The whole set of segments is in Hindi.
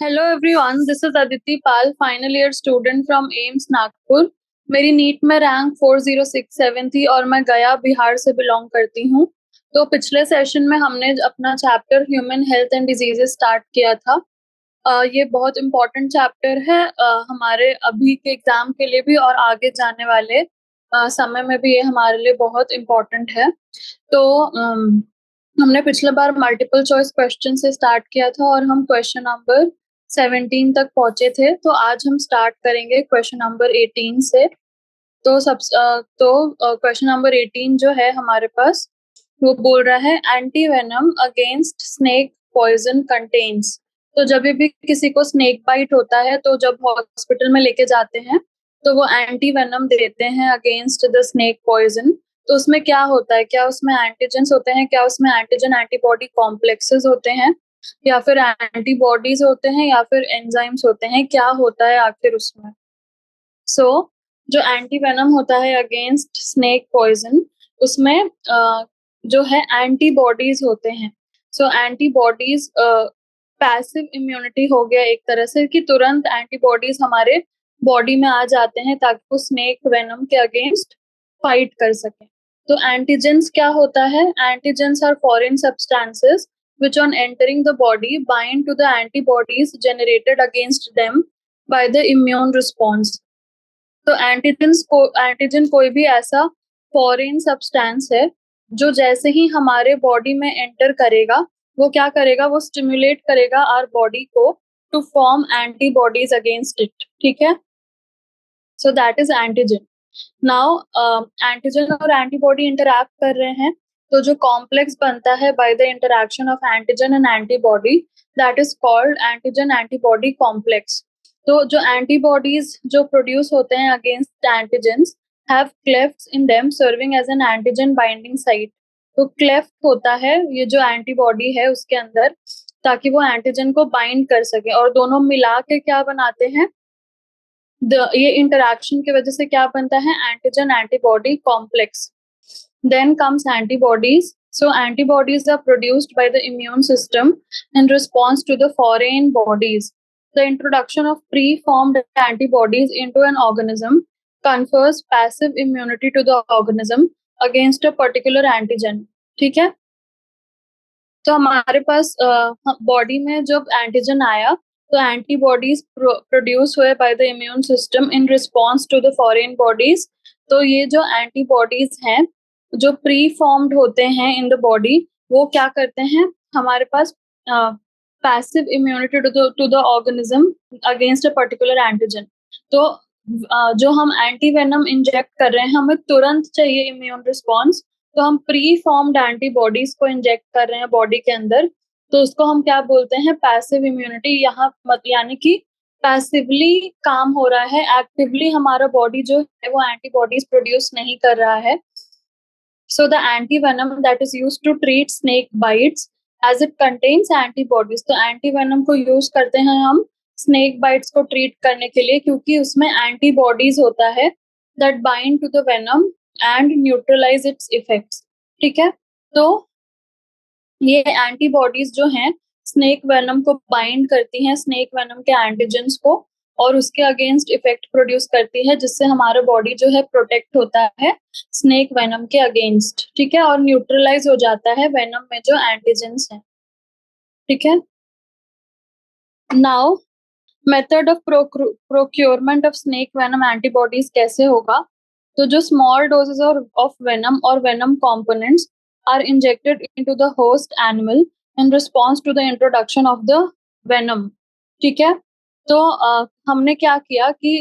Hello everyone, this is Aditi Pal, final year student from AIIMS Nagpur. मेरी नीट में रैंक 4067 थी और मैं गया बिहार से बिलोंग करती हूँ। तो पिछले सेशन में हमने अपना chapter human health and diseases start किया था। ये बहुत इम्पोर्टेंट चैप्टर है हमारे अभी के एग्जाम के लिए भी और आगे जाने वाले समय में भी ये हमारे लिए बहुत इम्पोर्टेंट है। तो हमने पिछले बार मल्टीपल चॉइस क्वेश्चन से स्टार्ट किया था और हम क्वेश्चन नंबर 17 तक पहुंचे थे। तो आज हम स्टार्ट करेंगे क्वेश्चन नंबर 18 से। तो क्वेश्चन नंबर 18 जो है हमारे पास, वो बोल रहा है anti venom against snake poison contains. तो जब भी किसी को स्नेक बाइट होता है तो जब हॉस्पिटल में लेके जाते हैं तो वो एंटी वेनम देते हैं अगेंस्ट द स्नेक पॉइजन। तो उसमें क्या होता है, क्या उसमें एंटीजेंस होते हैं, क्या उसमें एंटीजन एंटीबॉडी कॉम्प्लेक्सेस होते हैं, या फिर एंटीबॉडीज होते हैं, या फिर एंजाइम्स होते हैं, क्या होता है आखिर उसमें। जो एंटी वेनम होता है अगेंस्ट स्नेक पॉइजन, उसमें जो है एंटीबॉडीज होते हैं। एंटीबॉडीज पैसिव इम्यूनिटी हो गया एक तरह से, कि तुरंत एंटीबॉडीज हमारे बॉडी में आ जाते हैं ताकि वो स्नेक वेनम के अगेंस्ट फाइट कर सके। तो एंटीजेंस क्या होता है? Antigens are foreign substances which on entering the body bind to the antibodies generated against them by the immune response। तो एंटीजन कोई भी ऐसा फॉरेन सब्सटेंस है जो जैसे ही हमारे बॉडी में एंटर करेगा, वो क्या करेगा, वो स्टिमुलेट करेगा आवर बॉडी को to form antibodies against it. ठीक है, so that is antigen. Now antigen और एंटीबॉडी इंटरैक्ट कर रहे हैं, तो जो कॉम्प्लेक्स बनता है by the interaction of antigen and antibody, that is called antigen antibody complex. तो जो एंटीबॉडीज जो प्रोड्यूस होते हैं against antigens have clefts in them serving as an antigen binding site. तो क्लेफ्ट होता है ये जो एंटीबॉडी है उसके अंदर, ताकि वो एंटीजन को बाइंड कर सके, और दोनों मिला के क्या बनाते हैं, ये इंटरैक्शन की वजह से क्या बनता है, antigen antibody complex. Then comes antibodies. So antibodies are produced by the immune system in response to the foreign bodies. The introduction of pre-formed antibodies into an organism confers passive immunity to the organism against a particular antigen। ठीक है, तो हमारे पास बॉडी में जब एंटीजन आया तो एंटीबॉडीज प्रोड्यूस हुए by the immune system in response to the foreign bodies. तो ये जो एंटीबॉडीज हैं जो प्री फॉर्म्ड होते हैं इन द बॉडी, वो क्या करते हैं, हमारे पास passive immunity to the organism against a particular antigen. तो जो हम एंटी वेनम इंजेक्ट कर रहे हैं, हमें तुरंत चाहिए इम्यून रिस्पॉन्स, तो हम प्री फॉर्म्ड एंटीबॉडीज को इंजेक्ट कर रहे हैं बॉडी के अंदर, तो उसको हम क्या बोलते हैं, पैसिव इम्यूनिटी। यहाँ मत यानी कि पैसिवली काम हो रहा है, एक्टिवली हमारा बॉडी जो है वो एंटीबॉडीज प्रोड्यूस नहीं कर रहा है। So the anti venom that is used to treat snake bites as it contains antibodies. तो एंटी वेनम को यूज करते हैं हम स्नेक बाइट्स को ट्रीट करने के लिए, क्योंकि उसमें एंटीबॉडीज होता है that bind to the venom and neutralize its effects. ठीक है, तो ये एंटीबॉडीज जो हैं स्नेक वेनम को बाइंड करती हैं, स्नेक वेनम के एंटीजेंस को, और उसके अगेंस्ट इफेक्ट प्रोड्यूस करती है, जिससे हमारा बॉडी जो है प्रोटेक्ट होता है स्नेक वेनम के अगेंस्ट। ठीक है, और न्यूट्रलाइज हो जाता है वेनम में जो एंटीजेंस हैं। ठीक है, now method of procurement of snake venom antibodies कैसे होगा। तो जो स्मॉल डोजेस ऑफ वेनम और venom components are injected into the host animal in response to the introduction of the venom. ठीक है, तो हमने क्या किया कि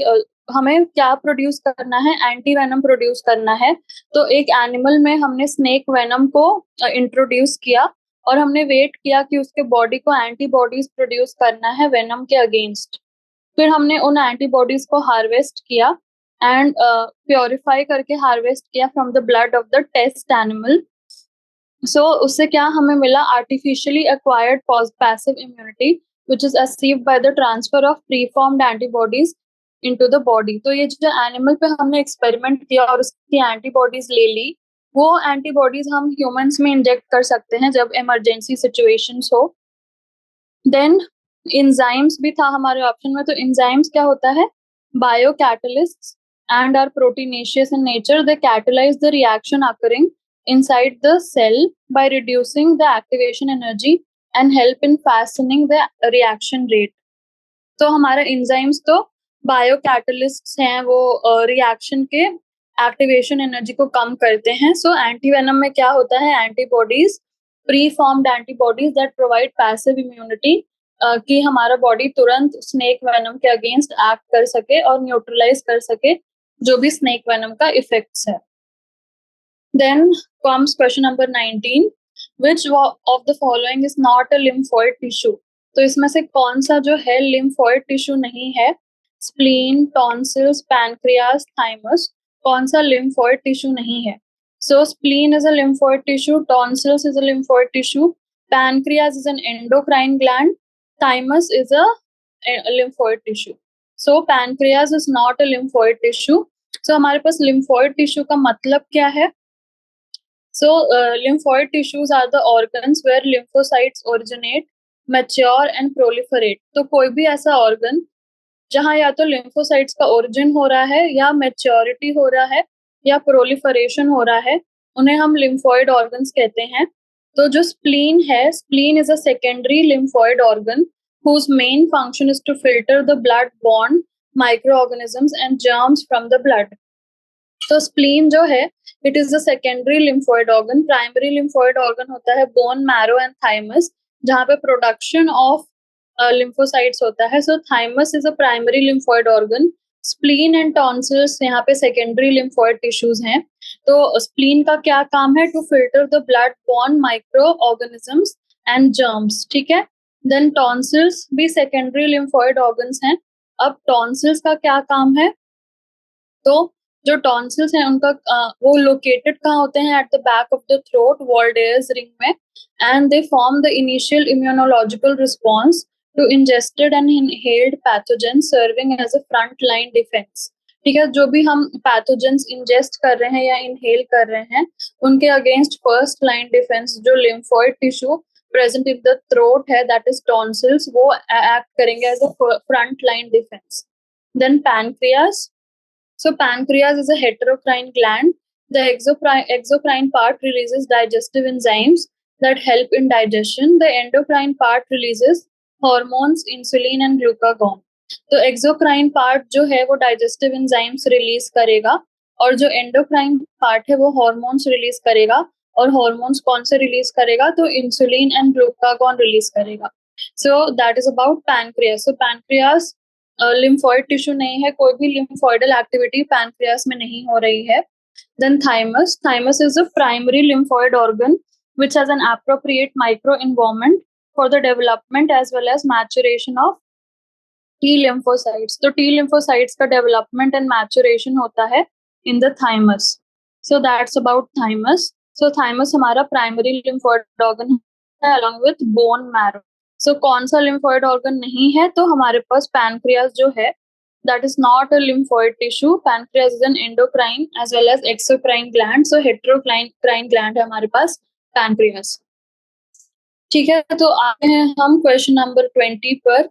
हमें क्या प्रोड्यूस करना है, एंटी वेनम प्रोड्यूस करना है। तो एक एनिमल में हमने स्नेक वेनम को इंट्रोड्यूस किया और हमने वेट किया कि उसके बॉडी को एंटीबॉडीज प्रोड्यूस करना है वेनम के अगेंस्ट। फिर हमने उन एंटीबॉडीज को हार्वेस्ट किया एंड प्योरीफाई करके हार्वेस्ट किया from the blood of the test animal. उससे क्या हमें मिला, artificially acquired passive immunity which is achieved by the transfer of preformed antibodies into the body. तो ये जो एनिमल पे हमने एक्सपेरिमेंट किया और उसकी एंटीबॉडीज ले ली, वो एंटीबॉडीज हम ह्यूमंस में इंजेक्ट कर सकते हैं जब इमरजेंसी सिचुएशंस हो। देन इंजाइम्स भी था हमारे ऑप्शन में, तो इंजाइम्स क्या होता है? Biocatalyst and are proteinaceous in nature, they catalyze the reaction occurring inside the cell by reducing the activation energy and help in fastening the reaction rate. तो हमारा एंजाइम्स तो बायो कैटलिस्ट्स हैं, वो रिएक्शन के एक्टिवेशन एनर्जी को कम करते हैं. सो एंटीवेनम में क्या होता है? Antibodies, pre formed antibodies that provide passive immunity, कि हमारा बॉडी तुरंत स्नेक वेनम के अगेंस्ट एक्ट कर सके और न्यूट्रलाइज कर सके जो भी स्नेक वेनम का इफेक्ट्स है. Then comes question number 19. Which of the following is not a lymphoid tissue? तो इसमें से कौन सा जो है lymphoid tissue नहीं है? Spleen, tonsils, pancreas, thymus. कौन सा lymphoid tissue नहीं है? So spleen is a lymphoid tissue, tonsils is a lymphoid tissue, pancreas is an endocrine gland, thymus is a lymphoid tissue. So pancreas is not a lymphoid tissue. So हमारे पास lymphoid tissue का मतलब क्या है? So, lymphoid tissues are the organs where lymphocytes originate, mature and proliferate. तो कोई भी ऐसा organ जहाँ या तो lymphocytes का origin हो रहा है, या maturity हो रहा है, या proliferation हो रहा है, उन्हें हम lymphoid organs कहते हैं. तो जो spleen है, spleen is a secondary lymphoid organ whose main function is to filter the blood-borne microorganisms and germs from the blood. तो स्प्लीन जो है, it is the secondary lymphoid organ. Primary lymphoid organ होता है बोन मैरो एंड थाइमस, जहाँ पे प्रोडक्शन ऑफ लिम्फोसाइट्स होता है. So thymus is a primary lymphoid organ. Spleen and tonsils यहाँ पे सेकेंडरी लिम्फोइड टिश्यूज हैं. तो स्प्लीन का क्या काम है? To filter the blood borne microorganisms and germs. ठीक है. देन टॉन्सिल्स भी सेकेंडरी लिम्फोइड ऑर्गन्स हैं. अब टॉन्सिल्स का क्या काम है? तो जो टॉन्सिल्स हैं उनका वो लोकेटेड कहाँ होते हैं? At the back of the throat, Waldeyer's ring में. And they form the initial immunological response to ingested and inhaled pathogen serving as a front line defence. ठीक है. जो भी हम पैथोजेंस इंजेस्ट कर रहे हैं या इनहेल कर रहे हैं, उनके अगेंस्ट फर्स्ट लाइन डिफेंस जो lymphoid tissue present in the throat है, दैट इज टॉन्सिल्स, वो एक्ट करेंगे as a front line defence. Then pancreas. So pancreas is a heterocrine gland. The exocrine part releases digestive enzymes that help in digestion. The endocrine part releases hormones, insulin and glucagon. तो exocrine part जो है वो digestive enzymes release करेगा, और जो endocrine part है वो hormones release करेगा. और hormones कौन से release करेगा? तो insulin and glucagon release करेगा. So that is about pancreas. So pancreas lymphoid tissue नहीं है, कोई भी लिम्फोइडल एक्टिविटी पैनक्रियास में नहीं हो रही है. Then thymus. Thymus is a primary lymphoid organ which has an appropriate microenvironment for the development as well as maturation of T lymphocytes. तो T lymphocytes का development and maturation होता है in the thymus. So that's about thymus. So thymus हमारा primary lymphoid organ है along with bone marrow. So कौन सा lymphoid organ नहीं है? तो हमारे पास pancreas जो है, that is not a lymphoid tissue. Pancreas is an endocrine as well as exocrine gland. So heterocrine gland है हमारे पास pancreas. ठीक है. तो आते हैं हम क्वेश्चन नंबर 20 पर.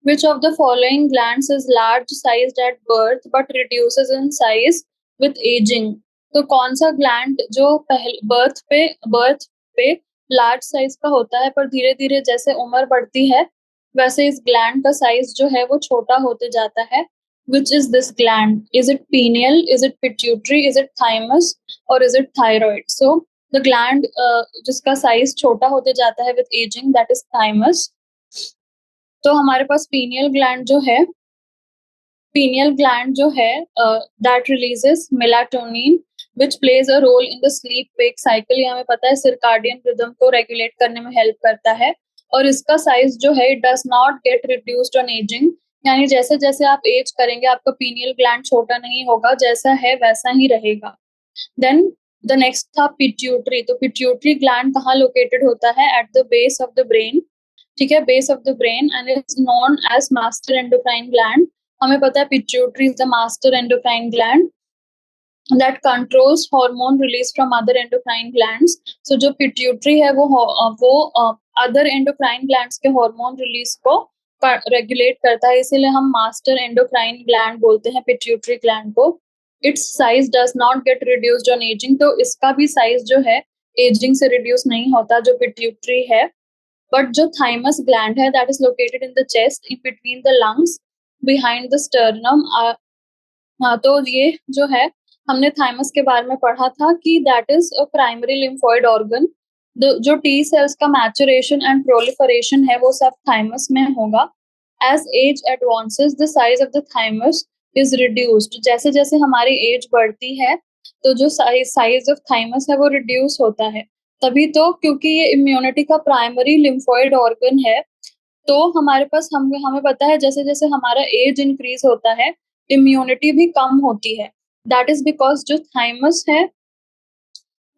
Which of the following glands is large sized at birth but reduces in size with aging? तो कौन सा ग्लैंड जो बर्थ पे लार्ज साइज का होता है, पर धीरे धीरे जैसे उम्र बढ़ती है वैसे इस ग्लैंड का साइज जो है वो छोटा होते जाता है. Which is this gland? Is it pineal? Is it pituitary? Is it thymus? Or is it thyroid? So the gland जिसका साइज छोटा होते जाता है with aging, that is thymus. तो हमारे पास pineal gland जो है that releases melatonin which plays a role in the sleep wake cycle. ये हमें पता है circadian rhythm को regulate करने में help करता है. और इसका साइज जो है it does not get reduced on aging. यानी जैसे जैसे आप एज करेंगे आपका pineal gland छोटा नहीं होगा, जैसा है वैसा ही रहेगा. Then the next था pituitary. तो pituitary gland कहाँ located होता है? At the base of the brain. ठीक है. base of the brain and it's known as master endocrine gland. हमें पता है pituitary is the master endocrine gland that controls hormone release from other endocrine glands. So जो pituitary है वो other endocrine glands के hormone release को रेगुलेट करता है, इसीलिए हम मास्टर एंडोक्राइन ग्लैंड बोलते हैं पिट्यूटरी ग्लैंड को। It's size does not gate reduced on ageing, तो इसका भी साइज जो है एजिंग से रिड्यूस नहीं होता, जो पिट्यूटरी है। बट जो थाइमस ग्लैंड है that is located in the chest in between the lungs behind the sternum. हाँ, तो ये जो है हमने थाइमस के बारे में पढ़ा था कि that is a primary lymphoid organ. जो टी सेल्स का मैचुरेशन एंड प्रोलिफरेशन है वो सब थाइमस में होगा। As age advances the size of the thymus is reduced, जैसे जैसे हमारी एज बढ़ती है तो जो साइज ऑफ थाइमस है वो रिड्यूस होता है। तभी तो, क्योंकि ये इम्यूनिटी का प्राइमरी लिम्फोइड ऑर्गन है, तो हमारे पास हमें पता है जैसे जैसे हमारा एज इंक्रीज होता है इम्यूनिटी भी कम होती है। दैट इज बिकॉज जो थाइमस है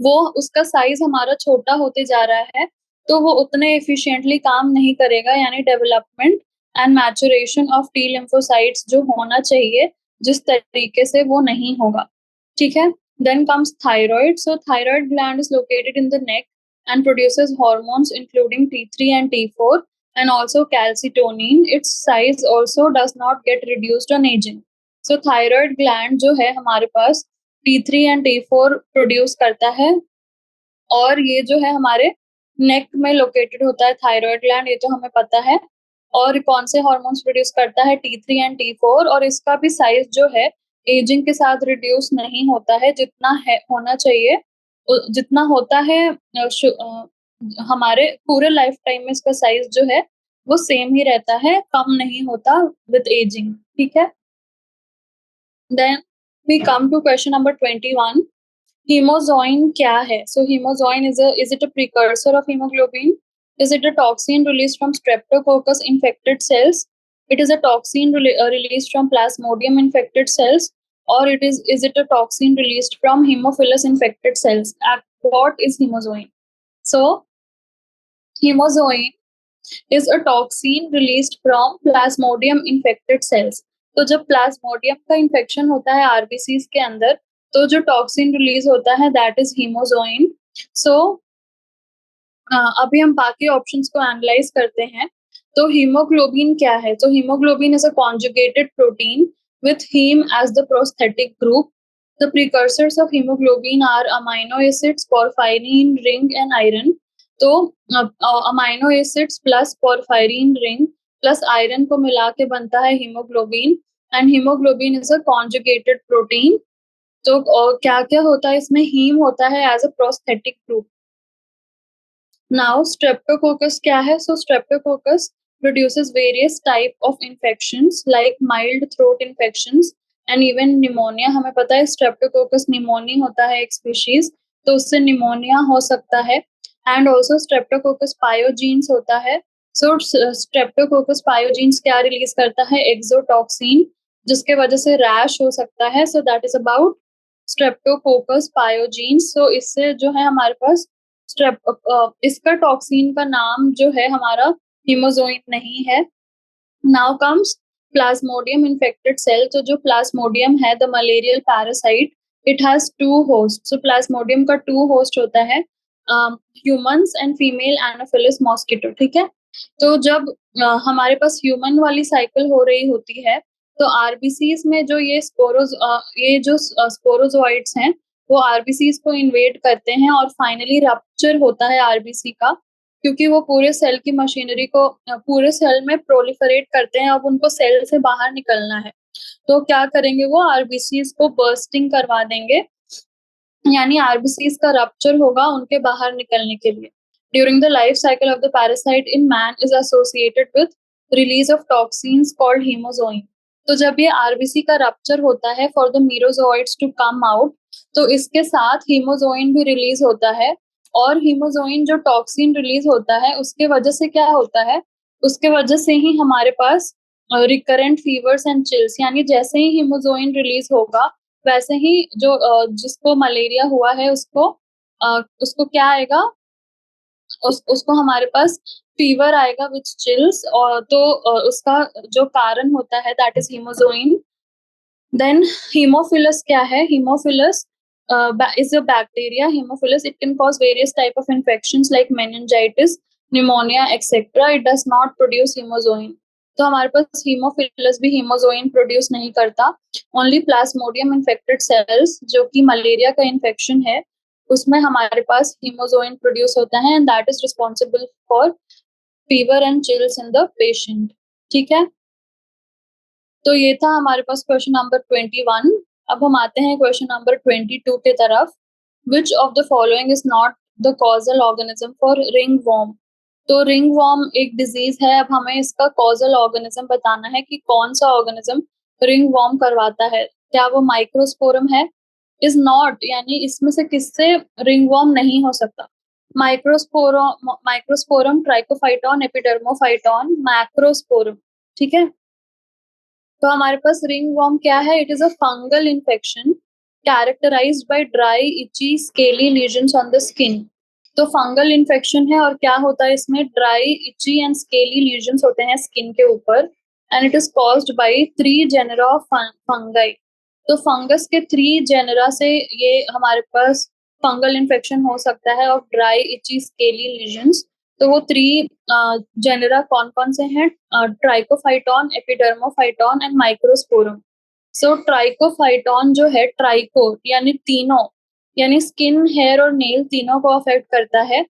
वो उसका साइज हमारा छोटा होते जा रहा है, तो वो उतने एफिशिएंटली काम नहीं करेगा, यानी development and maturation of T lymphocytes जो होना चाहिए जिस तरीके से वो नहीं होगा। ठीक है, then comes thyroid. So thyroid gland is located in the neck and produces hormones including T3 and T4 and also calcitonin. Its size also does not get reduced on aging. So thyroid gland जो है हमारे पास T3 and T4 प्रोड्यूस करता है, और ये जो है हमारे नेक में लोकेटेड होता है थायराइड ग्लैंड, ये तो हमें पता है। और कौन से हार्मोन्स प्रोड्यूस करता है? T3 and T4, और इसका भी साइज जो है एजिंग के साथ रिड्यूस नहीं होता है, जितना है होना चाहिए जितना होता है हमारे पूरे लाइफ टाइम में इसका साइज जो है वो सेम ही रहता है, कम नहीं होता विद एजिंग। ठीक है, then we come to question number 21। Haemozoin क्या है? So haemozoin is it a precursor of haemoglobin? Is it a toxin released from Streptococcus infected cells? It is a toxin released from Plasmodium infected cells, or is it a toxin released from Haemophilus infected cells? What is hemozoin? So hemozoin is a toxin released from Plasmodium infected cells. तो जब प्लाज्मोडियम का इन्फेक्शन होता है आरबीसीज के अंदर, तो जो टॉक्सिन रिलीज होता है दैट इज हीमोजोइन। सो अभी हम बाकी ऑप्शंस को एनालाइज करते हैं। तो हीमोग्लोबिन क्या है? तो haemoglobin is a conjugated protein with haem as the prosthetic group. The precursors of haemoglobin are amino acids, porphyrin ring and iron. तो amino acids plus porphyrin ring plus iron को मिला के बनता है haemoglobin, and haemoglobin is a conjugated protein. तो क्या क्या होता है इसमें? हीम होता है as a prosthetic group. Now, streptococcus क्या है? So streptococcus produces various type of infections like mild throat infections and even pneumonia. हमें पता है streptococcus pneumoniae होता है एक species, तो उससे pneumonia हो सकता है। And also streptococcus pyogenes होता है। So streptococcus pyogenes क्या रिलीज करता है? एक्सोटॉक्सिन, जिसके वजह से रैश हो सकता है। So that is about streptococcus pyogenes. So इससे जो है हमारे पास इसका टॉक्सिन का नाम जो है हमारा हीमोजोइन नहीं है। Now comes plasmodium infected cell. तो जो प्लाज्मोडियम है the malarial parasite, it has two host. So plasmodium का टू होस्ट होता है, humans and female anopheles mosquito. ठीक है, तो जब हमारे पास ह्यूमन वाली साइकिल हो रही होती है तो आरबीसीज में जो ये जो स्पोरोजोइड्स हैं वो आरबीसीज को इन्वेड करते हैं, और फाइनली रप्चर होता है आरबीसी का, क्योंकि वो पूरे सेल की मशीनरी को पूरे सेल में प्रोलिफरेट करते हैं। अब उनको सेल से बाहर निकलना है, तो क्या करेंगे? वो आरबीसीज को बर्स्टिंग करवा देंगे, यानी आरबीसीज का रप्चर होगा उनके बाहर निकलने के लिए। During the life cycle of the parasite in man is associated with release of toxins called haemozoin. तो जब ये आरबीसी का रप्चर होता है for the merozoites to come out, तो इसके साथ हीमोजोइन भी रिलीज होता है। और हीमोजोइन जो टॉक्सिन रिलीज होता है उसके वजह से क्या होता है? उसके वजह से ही हमारे पास रिकरेंट फीवर्स एंड चिल्स, यानी जैसे ही हीमोजोइन रिलीज होगा वैसे ही जो जिसको मलेरिया हुआ है उसको क्या आएगा? उसको हमारे पास फीवर आएगा विद चिल्स, और तो उसका जो कारण होता है that is haemozoin. Then haemophilus क्या है? Haemophilus is a bacteria. Hemophilus, it can cause various type of infections like meningitis, pneumonia, etc. It does not produce hemozoin. तो हमारे पास हीमोफिलस भी हीमोजोइन प्रोड्यूस नहीं करता। ओनली प्लाज्मोडियम इन्फेक्टेड सेल्स, जो कि मलेरिया का इन्फेक्शन है, उसमें हमारे पास हीमोजोइन प्रोड्यूस होता है, and that is responsible for fever and chills in the patient. ठीक है, तो ये था हमारे पास क्वेश्चन नंबर 21। अब हम आते हैं क्वेश्चन नंबर 22 के तरफ। Which of the following is not the causal organism for ringworm? तो रिंग वॉर्म एक डिजीज है। अब हमें इसका कॉजल ऑर्गेनिज्म बताना है कि कौन सा ऑर्गेनिज्म रिंग वॉर्म करवाता है। क्या वो माइक्रोस्पोरम है? इज नॉट, यानी इसमें से किससे रिंग वॉर्म नहीं हो सकता? Microsporum, trichophyton, epidermophyton, macrosporum. ठीक है, तो हमारे पास रिंग वॉर्म क्या है? It is a fungal infection characterised by dry itchy scaly lesions on the skin. तो फंगल इन्फेक्शन है, और क्या होता है इसमें? Dry itchy and scaly lesions होते हैं स्किन के ऊपर, and it is caused by 3 genera of fungi. तो फंगस के 3 जेनरा से ये हमारे पास फंगल इन्फेक्शन हो सकता है of dry itchy scaly lesions. तो वो 3 जेनेरा कौन कौन से हैं? Trichophyton, Epidermophyton and microsporum. So Trichophyton जो है, ट्राइको यानी तीनों, यानी स्किन, हेयर और नेल तीनों को अफेक्ट करता है।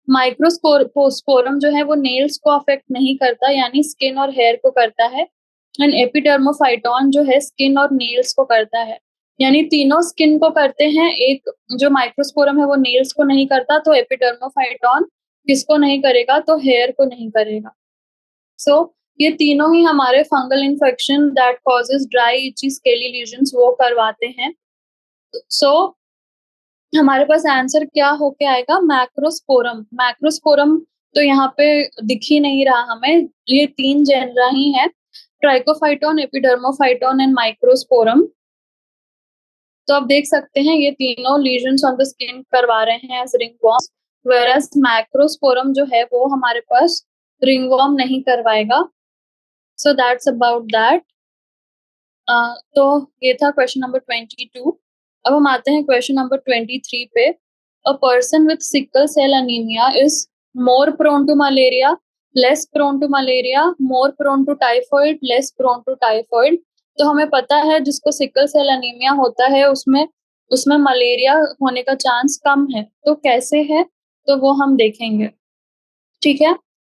माइक्रोस्पोरम जो है वो नेल्स को अफेक्ट नहीं करता, यानी स्किन और हेयर को करता है। एंड एपिडर्मोफाइटॉन जो है स्किन और नेल्स को करता है, यानी तीनों स्किन को करते हैं। एक जो माइक्रोस्पोरम है वो नेल्स को नहीं करता, तो एपिडर्मोफाइटॉन किसको नहीं करेगा? तो हेयर को नहीं करेगा। सो ये तीनों ही हमारे fungal infection that causes dry itchy scaly lesions वो करवाते हैं। सो हमारे पास आंसर क्या होके आएगा? मैक्रोस्पोरम। मैक्रोस्पोरम तो यहाँ पे दिख ही नहीं रहा हमें, ये 3 जेनरा ही है, ट्राइकोफाइटॉन, एपिडर्मोफाइटॉन एंड माइक्रोस्पोरम। तो आप देख सकते हैं ये तीनों लीजन्स ऑन द स्किन करवा रहे हैं एज रिंग वॉर्म, वेयरएज मैक्रोस्पोरम जो है वो हमारे पास रिंग वॉर्म नहीं करवाएगा। So that's about that. तो ये था क्वेश्चन नंबर 22। अब हम आते हैं क्वेश्चन नंबर 23 पे। A person with sickle cell anaemia is more prone to malaria, less prone to malaria, more prone to typhoid, less prone to typhoid. तो हमें पता है जिसको सिकल सेल अनीमिया होता है उसमें उसमें मलेरिया होने का चांस कम है। तो कैसे है? तो वो हम देखेंगे। ठीक है,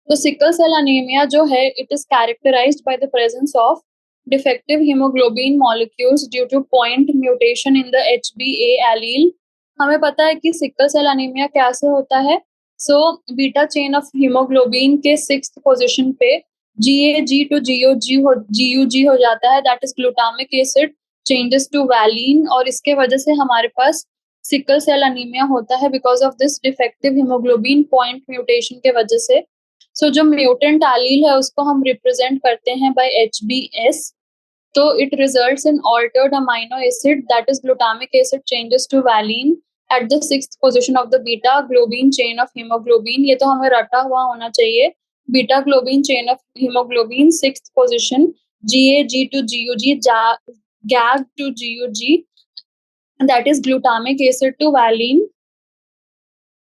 तो सिकल सेल अनीमिया जो है, it is characterized by the presence of defective haemoglobin molecules due to point mutation in the HbA allele. हमें पता है कि सिकल सेल अनीमिया कैसे होता है। So beta chain of haemoglobin के 6th पोजीशन पे GAG टू GUG हो जाता है, that is glutamic acid changes to valine, और इसके वजह से हमारे पास सिकल सेल अनीमिया होता है because of this defective haemoglobin point mutation के वजह से। सो जो म्यूटेंट एलील है उसको हम रिप्रेजेंट करते हैं बाय HbS। तो it results in altered amino acid that is glutamic acid changes to valine at the 6th position of the beta globin chain of haemoglobin. ये तो हमें रटा हुआ होना चाहिए। Beta globin chain of haemoglobin 6th position, GAG to GUG, GAG to GUG, that is glutamic acid to valine.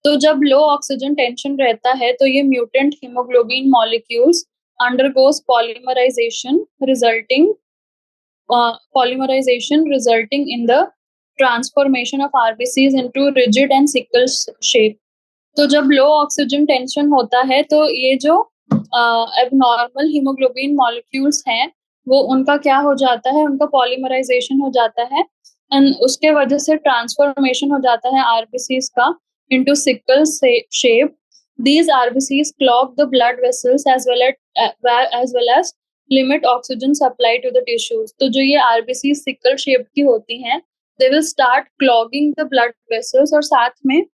तो जब लो ऑक्सीजन टेंशन रहता है तो ये mutant haemoglobin molecules undergoes polymerization resulting in the transformation of RBCs into rigid and sickle shape। तो जब लो ऑक्सीजन टेंशन होता है तो ये जो एबनॉर्मल हीमोग्लोबिन मॉलिक्यूल्स हैं वो उनका क्या हो जाता है? उनका पॉलीमराइजेशन हो जाता है, एंड उसके वजह से ट्रांसफॉर्मेशन हो जाता है आरबीसीज का into sickle shape। These RBCs clog the blood vessels as well as limit oxygen supply to the tissues। तो जो ये RBCs sickle shape की होती हैं, they will start clogging the blood vessels, और साथ में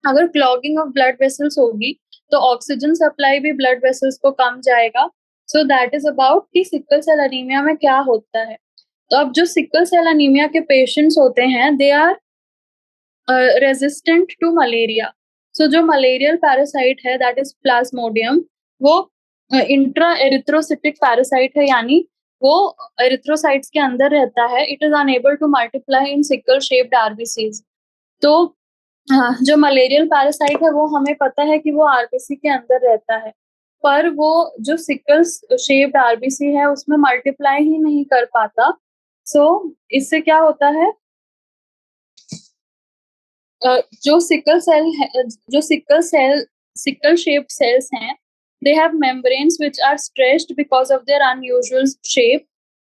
अगर क्लॉगिंग ऑफ ब्लड वेसल्स होगी तो ऑक्सीजन सप्लाई भी ब्लड वेसल्स को कम जाएगा। सो दैट इज अबाउट कि सिकल सेल अनीमिया में क्या होता है। तो अब जो सिकल सेल अनीमिया के पेशेंट्स होते हैं they are resistant to malaria. So जो मलेरियल पैरासाइट है दैट इज प्लाज्मोडियम, वो इंट्रा एरिथ्रोसिटिक पैरासाइट है, यानी वो एरिथ्रोसाइट्स के अंदर रहता है। It is unable to multiply in sickle shaped RBCs. तो जो मलेरियल पैरासाइट है वो हमें पता है कि वो आरबीसी के अंदर रहता है। पर वो जो सिकल शेप्ड आरबीसी है उसमें मल्टीप्लाई ही नहीं कर पाता। सो इससे क्या होता है, जो सिकल शेप्ड सेल्स हैं, they have membranes which are stretched because of their unusual shape.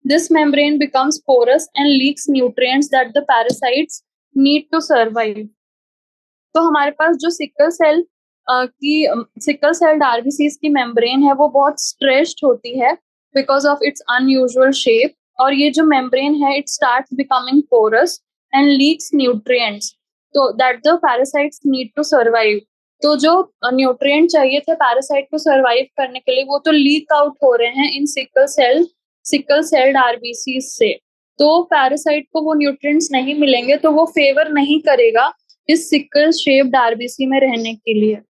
This membrane becomes porous and leaks nutrients that the parasites need to survive. तो हमारे पास जो सिकल सेल्ड आरबीसीज की मेम्ब्रेन है वो बहुत स्ट्रेच्ड होती है because of its unusual shape, और ये जो मेम्ब्रेन है it starts becoming porous and leaks nutrients तो that the parasites need to survive. तो जो न्यूट्रिएंट चाहिए थे पैरासाइट को सर्वाइव करने के लिए वो तो लीक आउट हो रहे हैं इन सिकल सेल्ड आरबीसीज से। तो पैरासाइट को वो न्यूट्रिएंट्स नहीं मिलेंगे तो वो फेवर नहीं करेगा इस सिकल शेप्ड आरबीसी में रहने के लिए।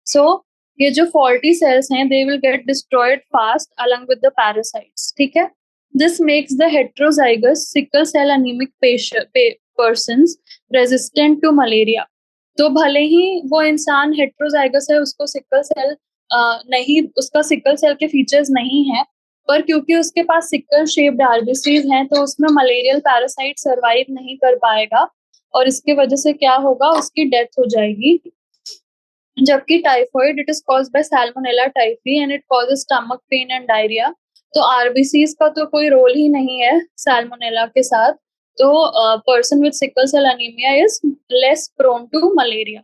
सो ये जो फॉल्टी सेल्स हैं they will get destroyed fast along with the parasites, ठीक है। This makes the heterozygous sickle cell anaemic persons resistant to malaria. तो भले ही वो इंसान हेट्रोजाइगस है, उसको सिकल सेल नहीं, उसका सिकल सेल के फीचर्स नहीं है, पर क्योंकि उसके पास सिकल शेप्ड आरबीसीज हैं तो उसमें मलेरियल पैरासाइट सर्वाइव नहीं कर पाएगा और इसके वजह से क्या होगा, उसकी डेथ हो जाएगी। जबकि typhoid it is caused bye Salmonella typhi and it causes stomach pain and diarrhoea. तो आरबीसीज का तो कोई रोल ही नहीं है सैल्मोनेला के साथ। तो person with sickle cell anaemia is less prone to malaria.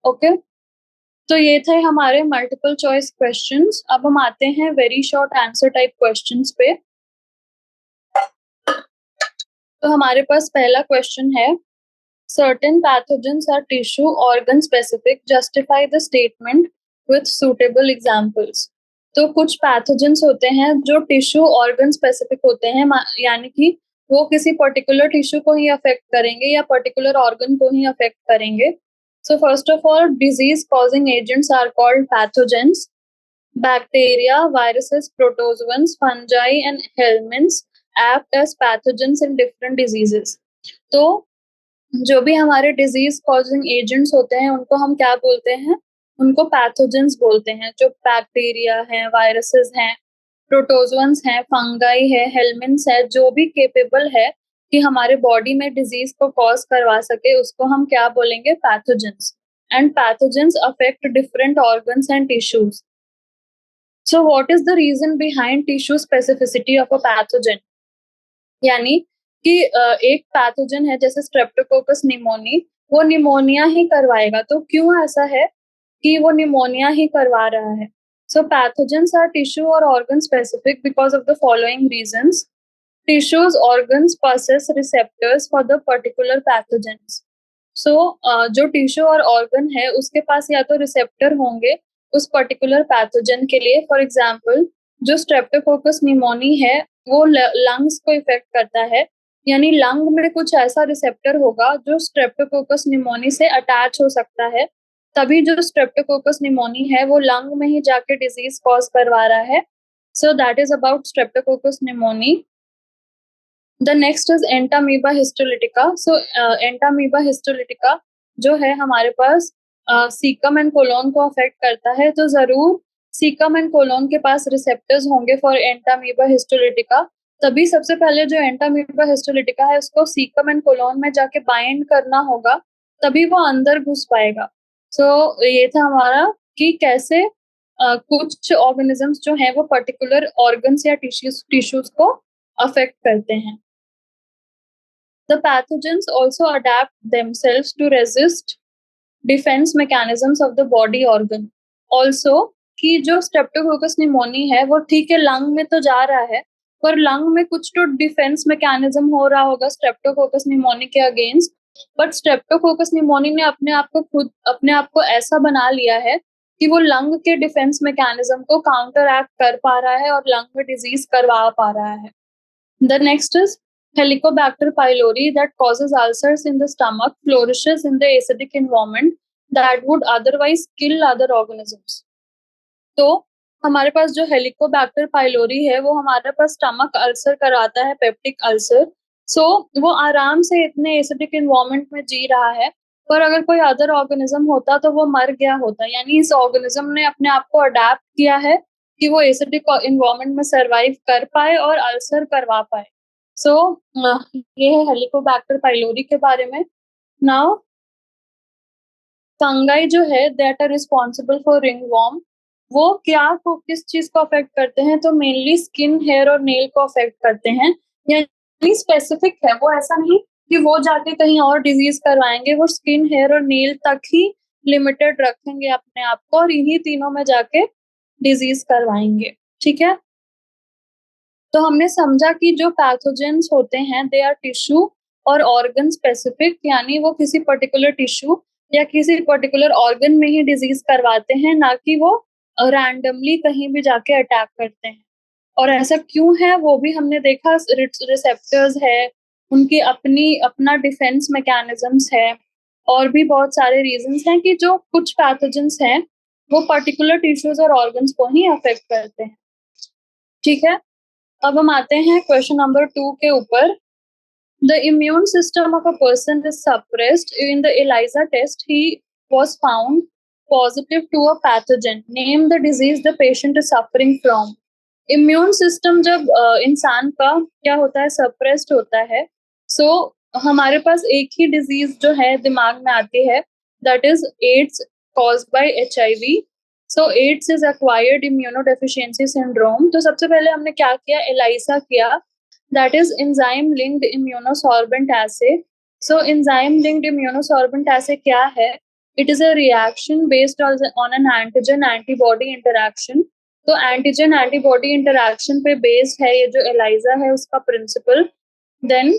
Okay, तो ये थे हमारे मल्टीपल चॉइस क्वेश्चंस। अब हम आते हैं very short answer type questions पे। तो हमारे पास पहला क्वेश्चन है, certain pathogens are tissue organ specific, justify the statement with suitable examples। तो कुछ पैथोजेंस होते हैं जो टिश्यू ऑर्गन स्पेसिफिक होते हैं, यानी कि वो किसी पर्टिकुलर टिश्यू को ही अफेक्ट करेंगे या पर्टिकुलर ऑर्गन को ही अफेक्ट करेंगे। So first of all, disease causing agents are called pathogens. Bacteria, viruses, protozoans, fungi and helminths act as pathogens in different diseases. तो जो भी हमारे डिजीज कॉजिंग एजेंट्स होते हैं उनको हम क्या बोलते हैं, उनको पैथोजेंस बोलते हैं। जो बैक्टीरिया है, वायरसेस हैं, प्रोटोजोअन्स हैं, फंगाई है, हेलमिंथ्स है, जो भी केपेबल है कि हमारे बॉडी में डिजीज को कॉज करवा सके उसको हम क्या बोलेंगे, pathogens. And pathogens affect different organs and tissues. So what is the reason behind tissue specificity of a pathogen, यानी कि एक पैथोजन है जैसे स्ट्रेप्टोकोकस निमोनी, वो निमोनिया ही करवाएगा। तो क्यों ऐसा है कि वो निमोनिया ही करवा रहा है? सो पैथोजेंस आर टिश्यू और organ specific because of the following reasons. Tissues organs possess receptors for the particular pathogens. So जो टिश्यू और ऑर्गन है उसके पास या तो रिसेप्टर होंगे उस पर्टिकुलर पैथोजन के लिए। फॉर एग्जाम्पल, जो स्ट्रेप्टोकोकस निमोनी है वो लंग्स को इफेक्ट करता है, यानी लंग में कुछ ऐसा रिसेप्टर होगा जो स्ट्रेप्टोकोकस निमोनी से अटैच हो सकता है, तभी जो स्ट्रेप्टोकोकस निमोनी है वो लंग में ही जाके डिजीज कॉज करवा रहा है। So that is about Streptococcus pneumoniae. The next is Entamoeba histolytica. So Entamoeba histolytica जो है हमारे पास सीकम एंड कोलोन को अफेक्ट करता है। तो जरूर सीकम एंड कोलोन के पास रिसेप्टर्स होंगे फॉर एंटामीबा हिस्टोलिटिका, तभी सबसे पहले जो एंटामीबा हिस्टोलिटिका है उसको सीकम एंड कोलोन में जाके बाइंड करना होगा, तभी वो अंदर घुस पाएगा। सो ये था हमारा कि कैसे कुछ ऑर्गेनिजम्स जो हैं वो पर्टिकुलर ऑर्गन्स या टिश्यूज को अफेक्ट करते हैं। The pathogens also adapt themselves to resist defense mechanisms of the body organ. Also कि जो स्ट्रेप्टोकोकस निमोनी है वो ठीक है लंग में तो जा रहा है, पर लंग में कुछ तो डिफेंस मैकेनिज्म हो रहा होगा स्ट्रेप्टोकोकस निमोनी के अगेंस्ट, बट स्ट्रेप्टोकोकस निमोनी ने अपने आप को ऐसा बना लिया है कि वो लंग के डिफेंस मैकेनिज्म को काउंटर एक्ट कर पा रहा है और लंग में डिजीज करवा पा रहा है। The next is Helicobacter pylori that causes ulcers in the stomach flourishes in the acidic environment that would otherwise kill other organisms. तो हमारे पास जो हेलिकोबैक्टर पाइलोरी है वो हमारे पास स्टमक अल्सर कराता है, पेप्टिक अल्सर। सो वो आराम से इतने एसिडिक एनवायरनमेंट में जी रहा है पर अगर कोई अदर ऑर्गेनिज्म होता तो वो मर गया होता, यानी इस ऑर्गेनिज्म ने अपने आप को अडेप्ट किया है कि वो एसिडिक इन्वायरमेंट में सरवाइव कर पाए और अल्सर करवा पाए। सो ये है हेलिकोबैक्टर पाइलोरी के बारे में। नाउ फंगाई जो है that are responsible for ringworm, वो क्या को किस चीज को अफेक्ट करते हैं, तो मेनली स्किन, हेयर और नेल को अफेक्ट करते हैं। यानी स्पेसिफिक है वो, ऐसा नहीं कि वो जाके कहीं और डिजीज करवाएंगे, वो स्किन, हेयर और नेल तक ही लिमिटेड रखेंगे अपने आप को और इन्हीं तीनों में जाके डिजीज करवाएंगे। ठीक है, तो हमने समझा कि जो पैथोजेंस होते हैं दे आर टिश्यू और ऑर्गन स्पेसिफिक, यानी वो किसी पर्टिकुलर टिश्यू या किसी पर्टिकुलर ऑर्गन में ही डिजीज करवाते हैं, ना कि वो रैंडमली कहीं भी जाके अटैक करते हैं। और ऐसा क्यों है वो भी हमने देखा, रिसेप्टर्स है, उनकी अपनी अपना डिफेंस मैकेनिज्म्स है, और भी बहुत सारे रीजंस हैं कि जो कुछ पैथोजेंस हैं वो पर्टिकुलर टिश्यूज और ऑर्गन्स को ही अफेक्ट करते हैं। ठीक है, अब हम आते हैं क्वेश्चन नंबर 2 के ऊपर। The immune system of a person is suppressed. In the ELISA test, he was found positive to a pathogen. Name the disease the patient is suffering from. Immune system जब इंसान का क्या होता है, सप्रेस्ड होता है, सो हमारे पास एक ही डिजीज जो है दिमाग में आती है, that is AIDS caused by HIV। So AIDS is acquired immunodeficiency syndrome. तो सबसे पहले हमने क्या किया, एलाइसा किया, that is enzyme linked immunosorbent assay. So enzyme linked immunosorbent assay क्या है, it is a reaction based on an antigen antibody interaction. तो एंटीजन एंटीबॉडी इंटरैक्शन पे बेस्ड है ये जो एलाइजा है उसका प्रिंसिपल। देन